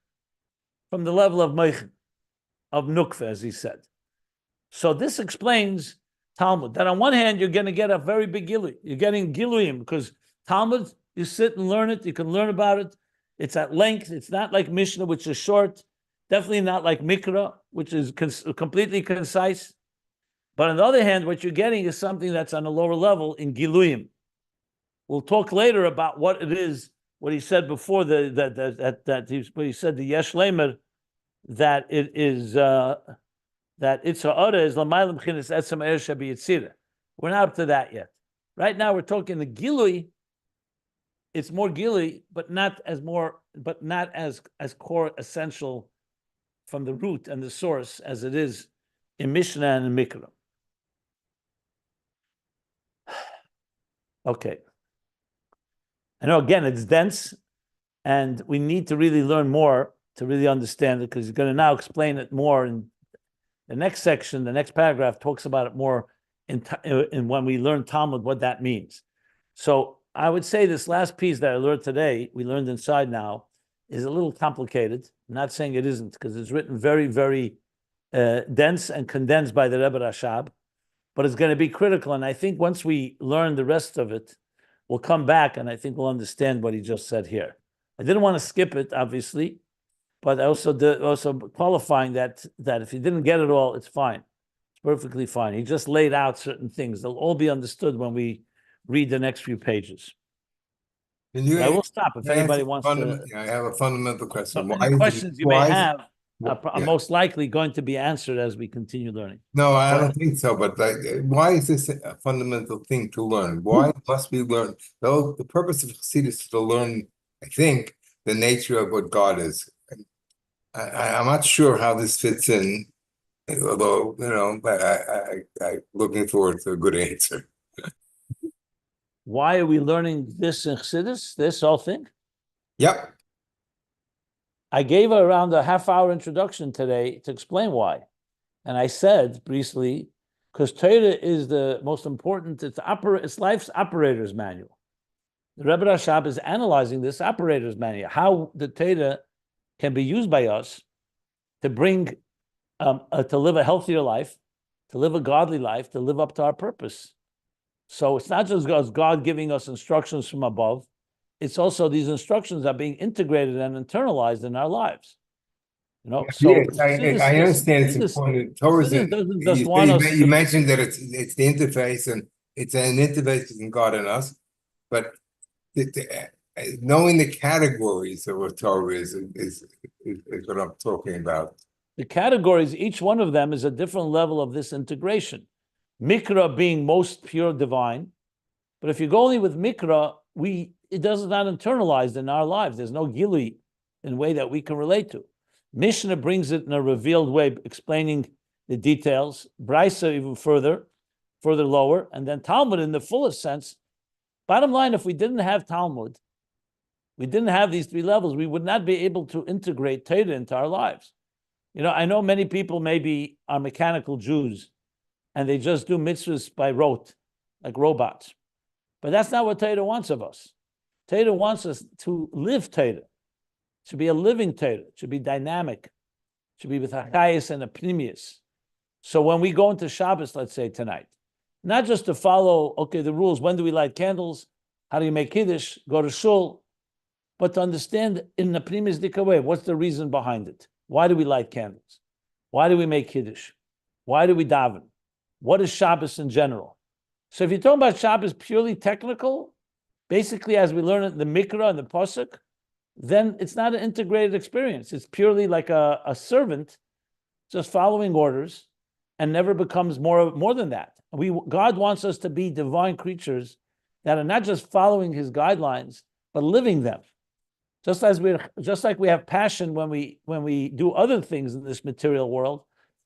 from the level of Mochin, of nukve, as he said. So this explains Talmud, that on one hand, you're going to get a very big gilui. You're getting giluyim, because Talmud, you sit and learn it, you can learn about it. It's at length. It's not like Mishnah, which is short. Definitely not like Mikra, which is completely concise. But on the other hand, what you're getting is something that's on a lower level in giluyim. We'll talk later about what it is, what he said before, he said the Yesh Lemer, that it is... that Etzem HaOhr is l'maylam b'chinas Etzem HaOhr shebiyitzira. We're not up to that yet. Right now, we're talking the gilui. It's more gilui, but not as core essential from the root and the source as it is in Mishnah and in Mikra. Okay. I know again it's dense, and we need to really learn more to really understand it, because he's going to now explain it more in the next section. The next paragraph talks about it more in when we learn Talmud, what that means. So I would say this last piece that I learned today, we learned inside now, is a little complicated. I'm not saying it isn't, because it's written very, very dense and condensed by the Rebbe Rashab, but it's going to be critical. And I think once we learn the rest of it, we'll come back and I think we'll understand what he just said here. I didn't want to skip it, obviously, but I also qualifying that if you didn't get it all, it's fine. It's perfectly fine. He just laid out certain things. They'll all be understood when we read the next few pages. I will stop if anybody wants to. I have a fundamental question. The questions you may have are most likely going to be answered as we continue learning. No, I don't think so. But why is this a fundamental thing to learn? Why must we learn? Though the purpose of Chassidus is to learn, I think, the nature of what God is. I'm not sure how this fits in, although I'm looking forward to a good answer. Why are we learning this in Chassidus, this whole thing? Yep. I gave around a half-hour introduction today to explain why. And I said briefly, because Torah is the most important, it's life's operator's manual. The Rebbe Rashab is analyzing this operator's manual, how the Torah can be used by us to bring, to live a healthier life, to live a godly life, to live up to our purpose. So it's not just God giving us instructions from above, it's also these instructions are being integrated and internalized in our lives. You know, so Yes, I understand it's important. Torah doesn't just want us. You mentioned that it's the interface, and it's an interface between God and us, but knowing the categories of what Torah is what I'm talking about. The categories, each one of them is a different level of this integration. Mikra being most pure divine, but if you go only with Mikra, it does not internalized in our lives. There's no gilui in a way that we can relate to. Mishnah brings it in a revealed way, explaining the details. Brisa even further lower, and then Talmud in the fullest sense. Bottom line, if we didn't have Talmud, we didn't have these three levels, we would not be able to integrate Torah into our lives. You know, I know many people maybe are mechanical Jews, and they just do mitzvahs by rote, like robots. But that's not what Torah wants of us. Torah wants us to live Torah. It should be a living Torah. It should be dynamic. It should be with a chayis and a pnimius. So when we go into Shabbos, let's say tonight, not just to follow, okay, the rules, when do we light candles? How do you make Kiddush? Go to shul. But to understand in the pnimius dika way, what's the reason behind it? Why do we light candles? Why do we make Kiddush? Why do we daven? What is Shabbos in general? So if you're talking about Shabbos purely technical, basically as we learn it in the Mikra and the Pasuk, then it's not an integrated experience. It's purely like a servant just following orders and never becomes more than that. God wants us to be divine creatures that are not just following his guidelines, but living them. Just like we have passion when we do other things in this material world,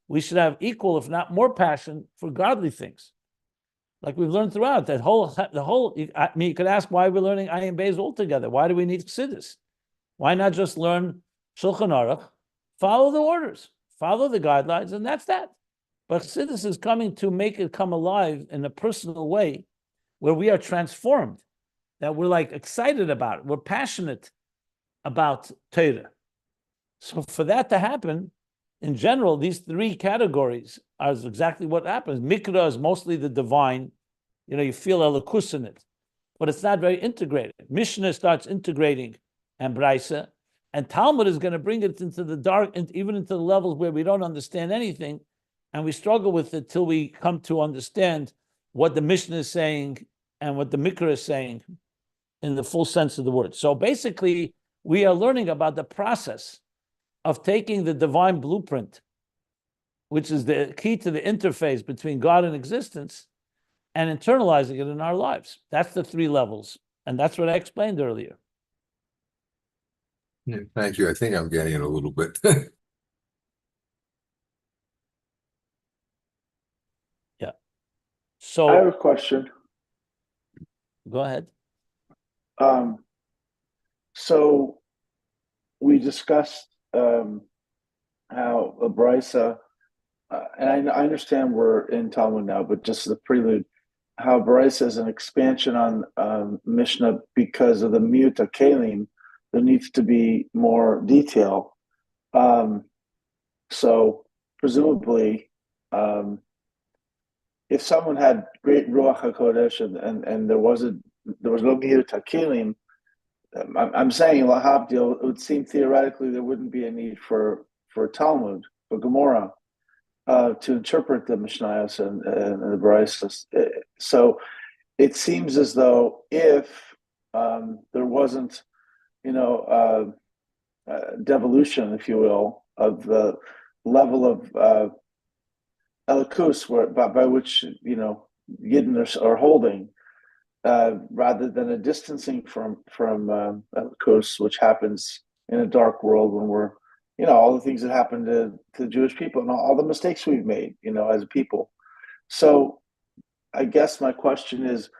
we should have equal, if not more, passion for godly things. Like we've learned throughout that you could ask why we're learning Ayin Beis altogether. Why do we need Chassidus? Why not just learn Shulchan Aruch, follow the orders, follow the guidelines, and that's that. But Chassidus is coming to make it come alive in a personal way where we are transformed, that we're like excited about it. We're passionate about Torah. So for that to happen, in general, these three categories are exactly what happens. Mikra is mostly the divine. You know, you feel elikus in it, but it's not very integrated. Mishnah starts integrating and Brisa, and Talmud is going to bring it into the dark, and even into the levels where we don't understand anything, and we struggle with it till we come to understand what the Mishnah is saying and what the Mikra is saying in the full sense of the word. So basically, we are learning about the process of taking the divine blueprint, which is the key to the interface between God and existence, and internalizing it in our lives. That's the three levels. And that's what I explained earlier. Yeah, thank you. I think I'm getting it a little bit. Yeah. I So have a question. go ahead. So we discussed how a Brisa, and I understand we're in Talmud now, but just the prelude, how Brisa is an expansion on Mishnah because of the mute of Kalim. There needs to be more detail. So presumably, if someone had great Ruach HaKodesh and there was no mute of Kalim, I'm saying Lahabdil, it would seem theoretically there wouldn't be a need for Talmud, for Gemara, to interpret the Mishnayos and the Baraisas. So it seems as though if there wasn't, devolution, if you will, of the level of Elikus, by which Yidden are holding, rather than a distancing from Elikus, which happens in a dark world when we're, all the things that happen to the Jewish people and all the mistakes we've made, as a people. So I guess my question is,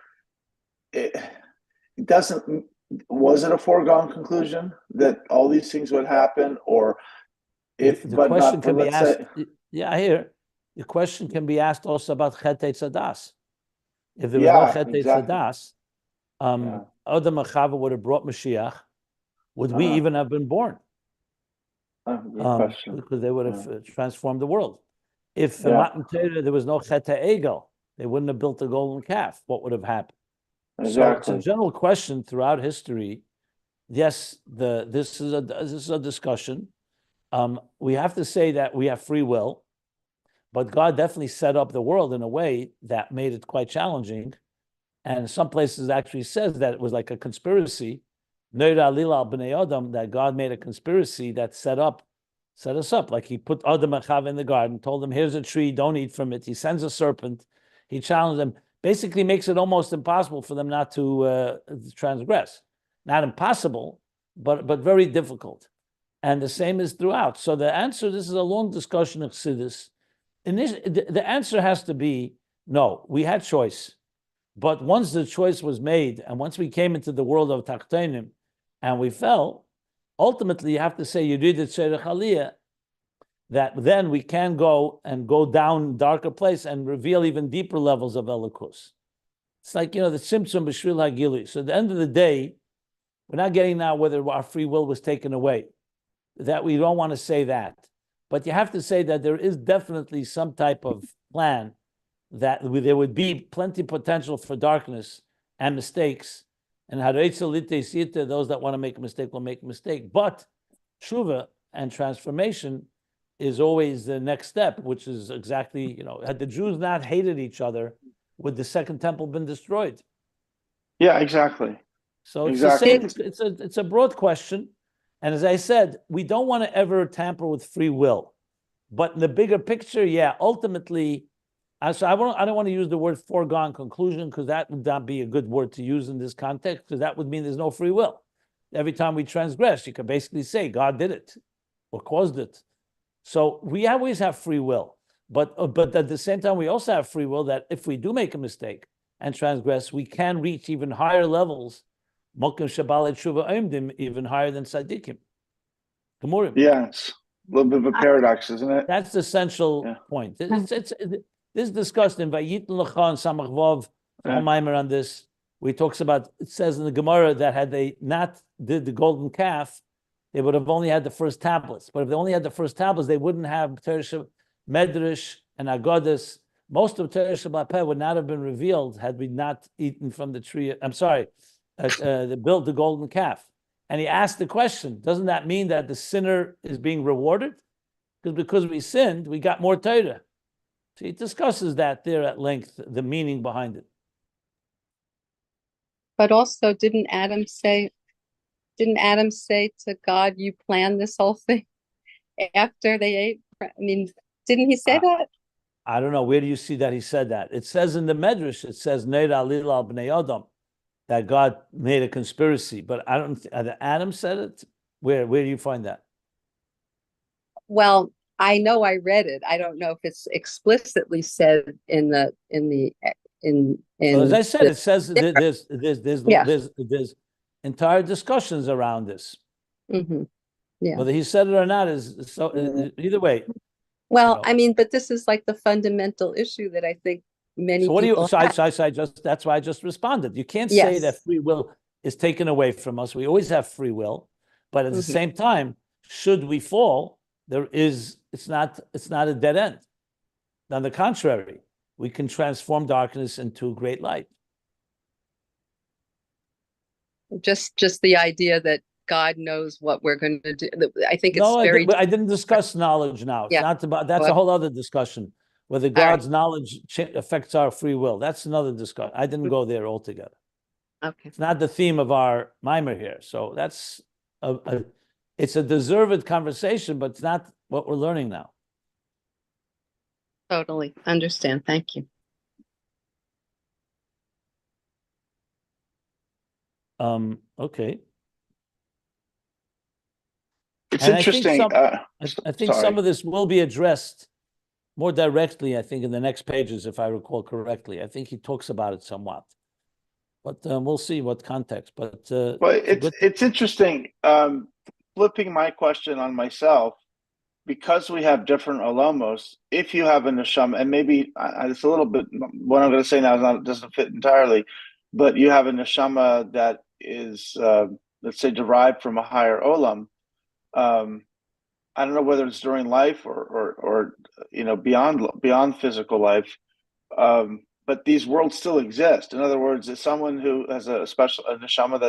it doesn't. Was it a foregone conclusion that all these things would happen, or if the but question not? can be Let's asked. say, Yeah, I hear. The question can be asked also about Chet Eitzadas. If there was no yeah, Chet exactly. Eitzadas, Yeah. Adam and Chava would have brought Mashiach. Would we even have been born? Good question. Because they would have transformed the world. If Matan Torah, there was no Chet Egel, they wouldn't have built the golden calf. What would have happened? Exactly. So it's a general question throughout history. Yes, this is a discussion. We have to say that we have free will, but God definitely set up the world in a way that made it quite challenging. And some places actually says that it was like a conspiracy, that God made a conspiracy that set us up. Like he put Adam and Chava in the garden, told them, here's a tree, don't eat from it. He sends a serpent. He challenged them, basically makes it almost impossible for them not to transgress. Not impossible, but very difficult. And the same is throughout. So the answer, this is a long discussion of Chassidus. The answer has to be, no, we had choice. But once the choice was made, and once we came into the world of Tachtonim, and we fell, ultimately you have to say, Yurid Tzerech Aliyah, that then we can go down darker place and reveal even deeper levels of Elokus. It's like, the Tzimtzum B'Shvil HaGilui. So at the end of the day, we're not getting now whether our free will was taken away. That we don't want to say that. But you have to say that there is definitely some type of plan that there would be plenty potential for darkness and mistakes. And those that want to make a mistake will make a mistake. But tshuva and transformation is always the next step, which is exactly, had the Jews not hated each other, would the second temple been destroyed? Yeah, exactly. So it's exactly. the same, it's a broad question. And as I said, we don't want to ever tamper with free will. But in the bigger picture, ultimately, so I don't want to use the word foregone conclusion, because that would not be a good word to use in this context, because that would mean there's no free will. Every time we transgress, you can basically say God did it or caused it. So we always have free will. But at the same time, we also have free will that if we do make a mistake and transgress, we can reach even higher levels, Mochin Shabbalet Shuva Oimdim, even higher than Tzaddikim. Gemurim. Yes. A little bit of a paradox, isn't it? That's the essential point. This is discussed in Vayitn Lecha and Samach Vav, the whole Maimer on this, where he talks about, it says in the Gemara that had they not did the golden calf, they would have only had the first tablets. But if they only had the first tablets, they wouldn't have Torah Medrash and Agodas. Most of Torah Shabbat Peh would not have been revealed had we not eaten from the tree. I'm sorry, they built the golden calf. And he asked the question, doesn't that mean that the sinner is being rewarded? Because we sinned, we got more Torah. So he discusses that there at length, the meaning behind it. But also, didn't Adam say to God, you planned this whole thing after they ate? I mean, didn't he say that? I don't know. Where do you see that he said that? It says in the Medrash, it says, Neir Alil al Bnei Adam, that God made a conspiracy. But I don't, Adam said it? Where do you find that? Well, I know I read it. I don't know if it's explicitly said in well, as I said, it says there's entire discussions around this. Mm-hmm. Yeah. Whether he said it or not is so. Either way. Well, I mean, but this is like the fundamental issue that I think many. So what people do you? That's why I just responded. You can't say that free will is taken away from us. We always have free will, but at the same time, should we fall, it's not a dead end. On the contrary, we can transform darkness into great light. Just the idea that God knows what we're going to do. I think it's I didn't discuss knowledge now. It's not about, that's a whole other discussion. Whether God's knowledge affects our free will. That's another discussion. I didn't go there altogether. Okay. It's not the theme of our mimer here. So that's it's a deserved conversation, but it's not what we're learning now. Totally understand. Thank you. Okay. It's interesting. I think some of this will be addressed more directly, I think, in the next pages, if I recall correctly. I think he talks about it somewhat. but we'll see what context. But well, it's interesting. Flipping my question on myself, because we have different olamos. If you have a neshama, and maybe it's a little bit what I'm going to say now doesn't fit entirely, but you have a neshama that is, let's say, derived from a higher olam. I don't know whether it's during life or beyond physical life. But these worlds still exist. In other words, as someone who has a neshama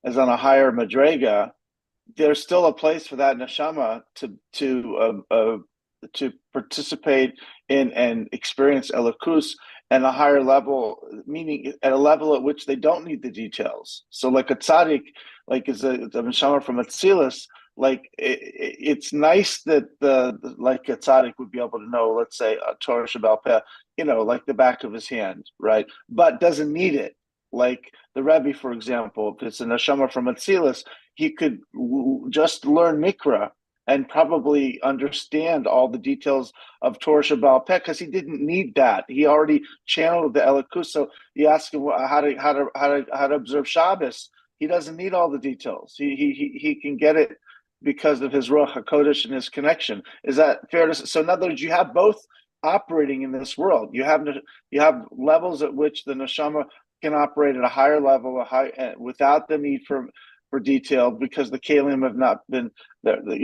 is on a higher madrega, there's still a place for that neshama to participate in and experience elokus at a higher level, meaning at a level at which they don't need the details. So, like a tzaddik, like is a neshama from Atzilus. Like it's nice that like a tzaddik would be able to know, let's say, a Torah Sheba'al Peh, like the back of his hand, right? But doesn't need it. Like the Rebbe, for example, if it's a neshama from Atzilus, he could just learn Mikra and probably understand all the details of Torah Sheba'al Peh because he didn't need that. He already channeled the Elokus. So you ask him how to observe Shabbos. He doesn't need all the details. He can get it because of his Ruach HaKodesh and his connection. Is that fair to say? So in other words, you have both operating in this world. You have levels at which the neshama can operate at a higher level, without the need for detail, because the kalim have not been there. They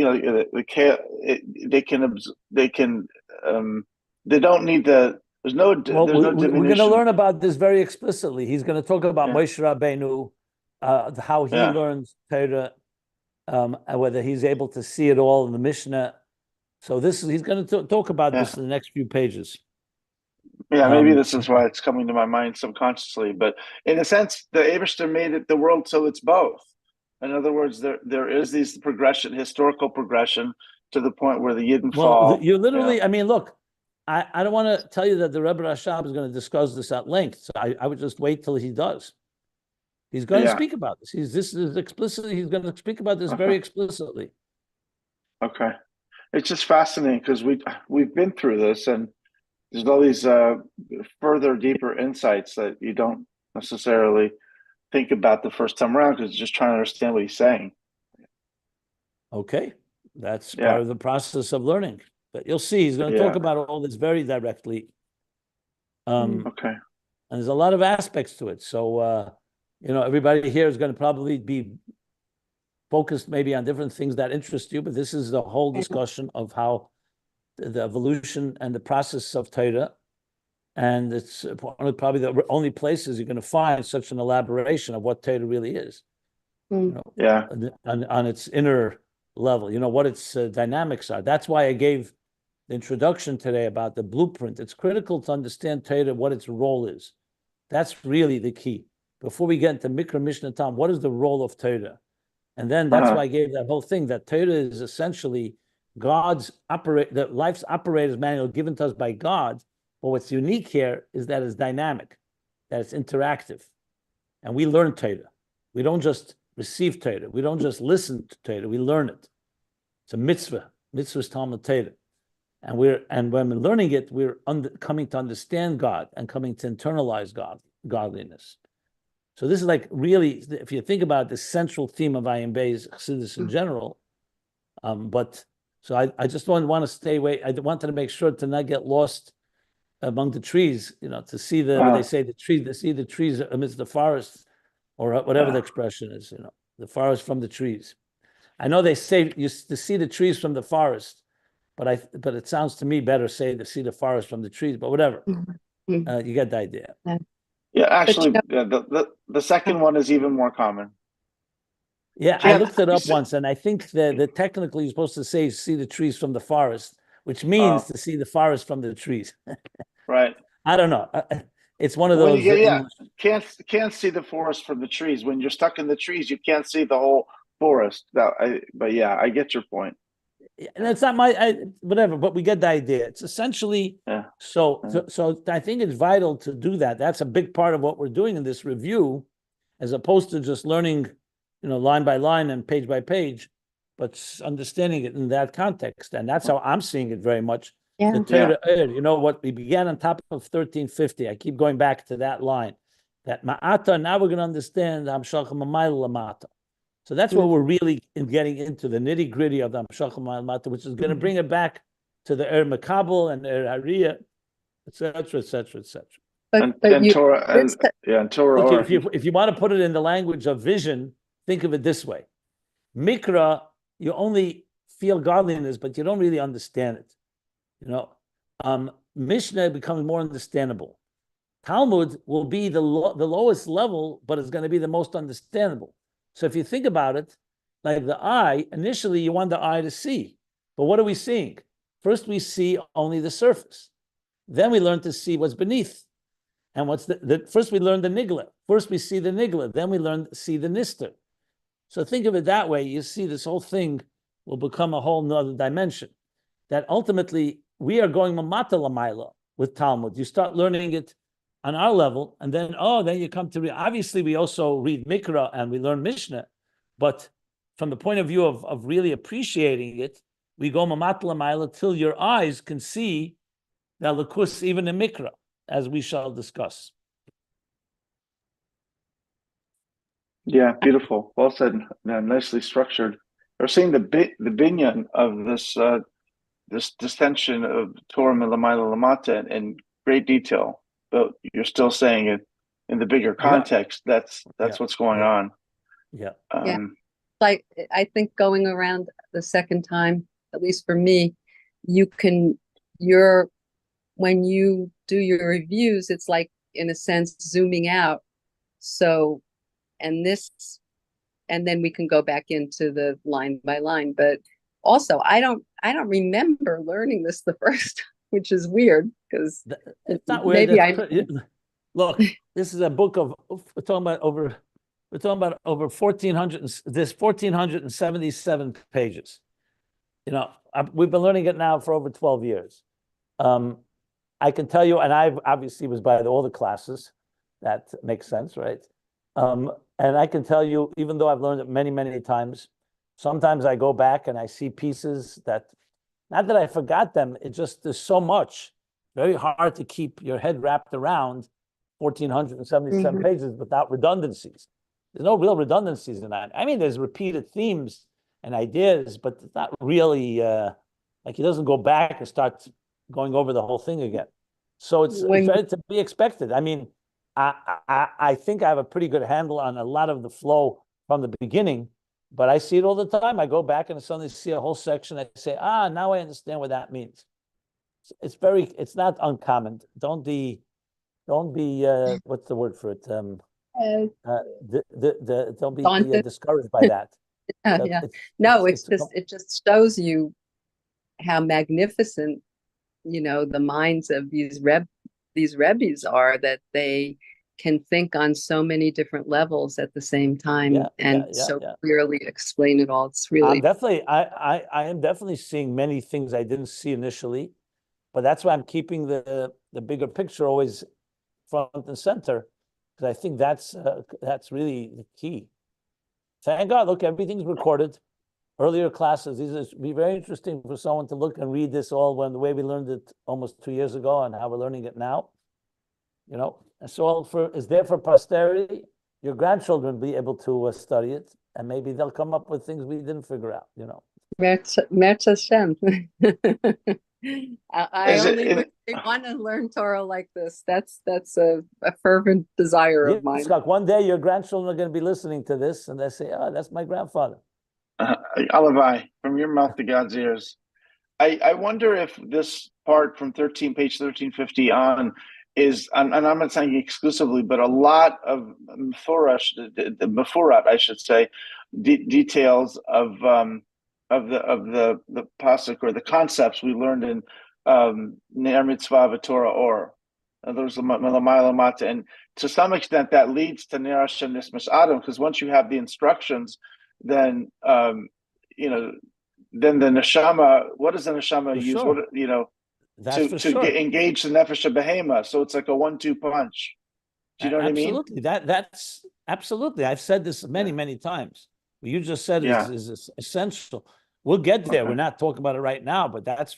don't need the. There's no. Well, there's no we're diminution. going to learn about this very explicitly. He's going to talk about Yeah. Moshe Rabbeinu, how he learns Torah. Whether he's able to see it all in the Mishnah. So he's going to talk about this in the next few pages. Yeah, maybe this is why it's coming to my mind subconsciously. But in a sense, the Eibishter made it the world so it's both. In other words, there is these historical progression to the point where the Yidden fall. You literally, I mean, look, I don't want to tell you that the Rebbe Rashab is going to discuss this at length. So I would just wait till he does. He's going to speak about this. He's going to speak about this very explicitly. Okay. It's just fascinating because we've been through this, and there's all these further, deeper insights that you don't necessarily think about the first time around because you're just trying to understand what he's saying. Okay. That's part of the process of learning. But you'll see, he's going to talk about all this very directly. Okay. And there's a lot of aspects to it. So, everybody here is going to probably be focused maybe on different things that interest you, but this is the whole discussion of how the evolution and the process of Torah, and it's probably the only places you're going to find such an elaboration of what Torah really is. On its inner level, what its dynamics are. That's why I gave the introduction today about the blueprint. It's critical to understand Torah, what its role is. That's really the key. Before we get into Mikra, Mishnah, Tam, what is the role of Torah? And then that's why I gave that whole thing, that Torah is essentially the life's operator's manual given to us by God. But what's unique here is that it's dynamic, that it's interactive. And we learn Torah. We don't just receive Torah. We don't just listen to Torah. We learn it. It's a mitzvah. Mitzvah is Talmud Torah. And when we're learning it, we're coming to understand God and coming to internalize godliness. So this is like really, if you think about the central theme of Ayin Beis, Chassidus in general. I just don't want to stay away. I wanted to make sure to not get lost among the trees, to see when they say the trees, to see the trees amidst the forest, or whatever the expression is, the forest from the trees. I know they say to see the trees from the forest, but it sounds to me better say to see the forest from the trees, but whatever. You get the idea. Yeah, actually, the second one is even more common. Yeah, I looked it up once, and I think that technically you're supposed to say see the trees from the forest, which means to see the forest from the trees. Right. I don't know. It's one of those. Can't see the forest from the trees. When you're stuck in the trees, you can't see the whole forest. But yeah, I get your point. And it's not whatever, but we get the idea. It's essentially so I think it's vital to do that. That's a big part of what we're doing in this review, as opposed to just learning, line by line and page by page, but understanding it in that context. And that's how I'm seeing it very much. The Torah, what we began on top of 1350. I keep going back to that line. That ma'ata, now we're going to understand the Hamshachah Mamayla Lamata. So that's what we're really getting into, the nitty gritty of the Hamshachah Mamayla Lamata, which is going to bring it back to the Makabel and Hariyah, etc., etc., etc. And Torah and Torah. Look, if you want to put it in the language of vision, think of it this way: Mikra, you only feel godliness, but you don't really understand it. Mishnah becomes more understandable. Talmud will be the lowest level, but it's going to be the most understandable. So if you think about it, like the eye, initially you want the eye to see, but what are we seeing? First, we see only the surface. Then we learn to see what's beneath. And what's first we learn the Nigleh. First we see the Nigleh. Then we see the Nister. So think of it that way. You see this whole thing will become a whole nother dimension. That ultimately we are going mamata lamayla with Talmud. You start learning it on our level, and then you come to obviously we also read Mikra and we learn Mishnah, but from the point of view of really appreciating it, we go mamata lamayla till your eyes can see the lakus even in Mikra, as we shall discuss. Yeah, beautiful. Well said. Nicely structured. We're seeing the binyan of this distinction of Torah Milamayla Lamata in great detail, but you're still saying it in the bigger context. Yeah. That's what's going on. Yeah. Like I think going around the second time, at least for me, when you do your reviews, it's like in a sense zooming out. So, and then we can go back into the line by line. But also, I don't remember learning this the first time, which is weird because it's not weird. Look, this is a book of we're talking about over 1,400. There's 1,477 pages. We've been learning it now for over 12 years. I can tell you, and I obviously was by all the classes. That makes sense, right? And I can tell you, even though I've learned it many, many times, sometimes I go back and I see pieces that, not that I forgot them, there's so much, very hard to keep your head wrapped around 1,477 pages without redundancies. There's no real redundancies in that. I mean, there's repeated themes and ideas, but it's not really, like he doesn't go back and start going over the whole thing again. So it's to be expected. I mean, I think I have a pretty good handle on a lot of the flow from the beginning, but I see it all the time. I go back and suddenly see a whole section. I say, now I understand what that means. It's not uncommon. Don't be what's the word for it? Don't be discouraged by that. Yeah. It just shows you how magnificent, the minds of these rebbes are, that they can think on so many different levels at the same time clearly explain it all. It's really I am definitely seeing many things I didn't see initially, but that's why I'm keeping the bigger picture always front and center, because I think that's really the key. Thank God, look, everything's recorded. Earlier classes, these be very interesting for someone to look and read this all when the way we learned it almost 2 years ago and how we're learning it now. It's all is there for posterity. Your grandchildren will be able to study it, and maybe they'll come up with things we didn't figure out. Merch Hashem. I only want to learn Torah like this. That's a fervent desire of mine. Scott, one day your grandchildren are going to be listening to this, and they say, "Oh, that's my grandfather." Alavai, from your mouth to God's ears. I wonder if this part from page 1350 on is, and I'm not saying exclusively, but a lot of Mefurat, I should say, details of the pasuk or the concepts we learned in Ner Mitzvah v'Torah Or. There's Malamayla Mata, and to some extent that leads to Ner Hashem Nismas Adam, because once you have the instructions, then then the neshama. What does the neshama use? Sure. What to engage the nefesh behema. So it's like a 1-2 punch. Do you know what I mean? Absolutely. That's absolutely. I've said this many times. What you just said is essential. We'll get there. Okay. We're not talking about it right now, but that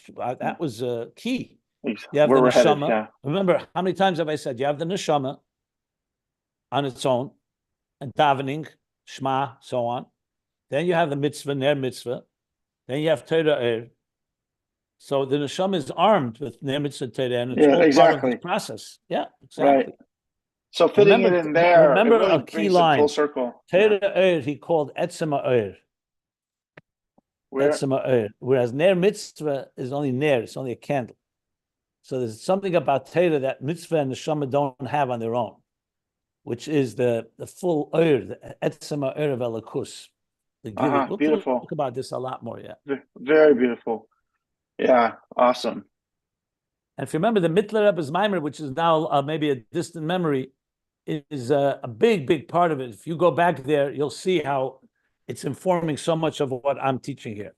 was key. You have the neshama. Remember, how many times have I said you have the neshama? on its own, and davening, Shema, so on. Then you have the mitzvah, ner mitzvah. Then you have Torah. So the neshama is armed with ner mitzvah Torah, and it's all part of this process. Yeah, exactly. Right. So fitting it in there, remember it really a key brings line. it full circle. Torah he called Etzem HaOhr. Etzem HaOhr. Whereas ner mitzvah is only ner; it's only a candle. So there's something about Torah that mitzvah and neshama don't have on their own, which is the full Ohr, the Etzem HaOhr of Elokus. We'll beautiful. Talk about this a lot more. Yeah, very beautiful. Yeah, awesome. And if you remember the Nigleh Rebbe's Maimer, which is now maybe a distant memory, is a big part of it. If you go back there, you'll see how it's informing so much of what I'm teaching here.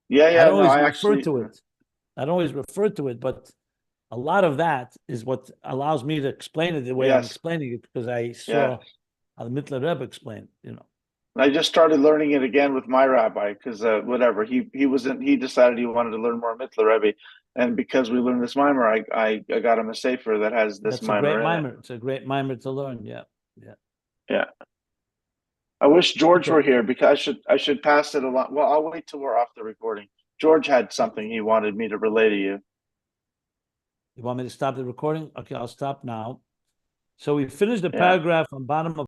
Yeah, I don't always refer to it. I don't always refer to it, but a lot of that is what allows me to explain it the way I'm explaining it, because I saw how the Nigleh Rebbe explained, I just started learning it again with my rabbi because whatever he decided he wanted to learn more Nigleh Rebbe, and because we learned this mimer, I got him a sefer that has this mimer. It's a great mimer to learn. Yeah. I wish George were here because I should pass it along. Well, I'll wait till we're off the recording. George had something he wanted me to relay to you. You want me to stop the recording? Okay, I'll stop now. So we finished the paragraph on bottom of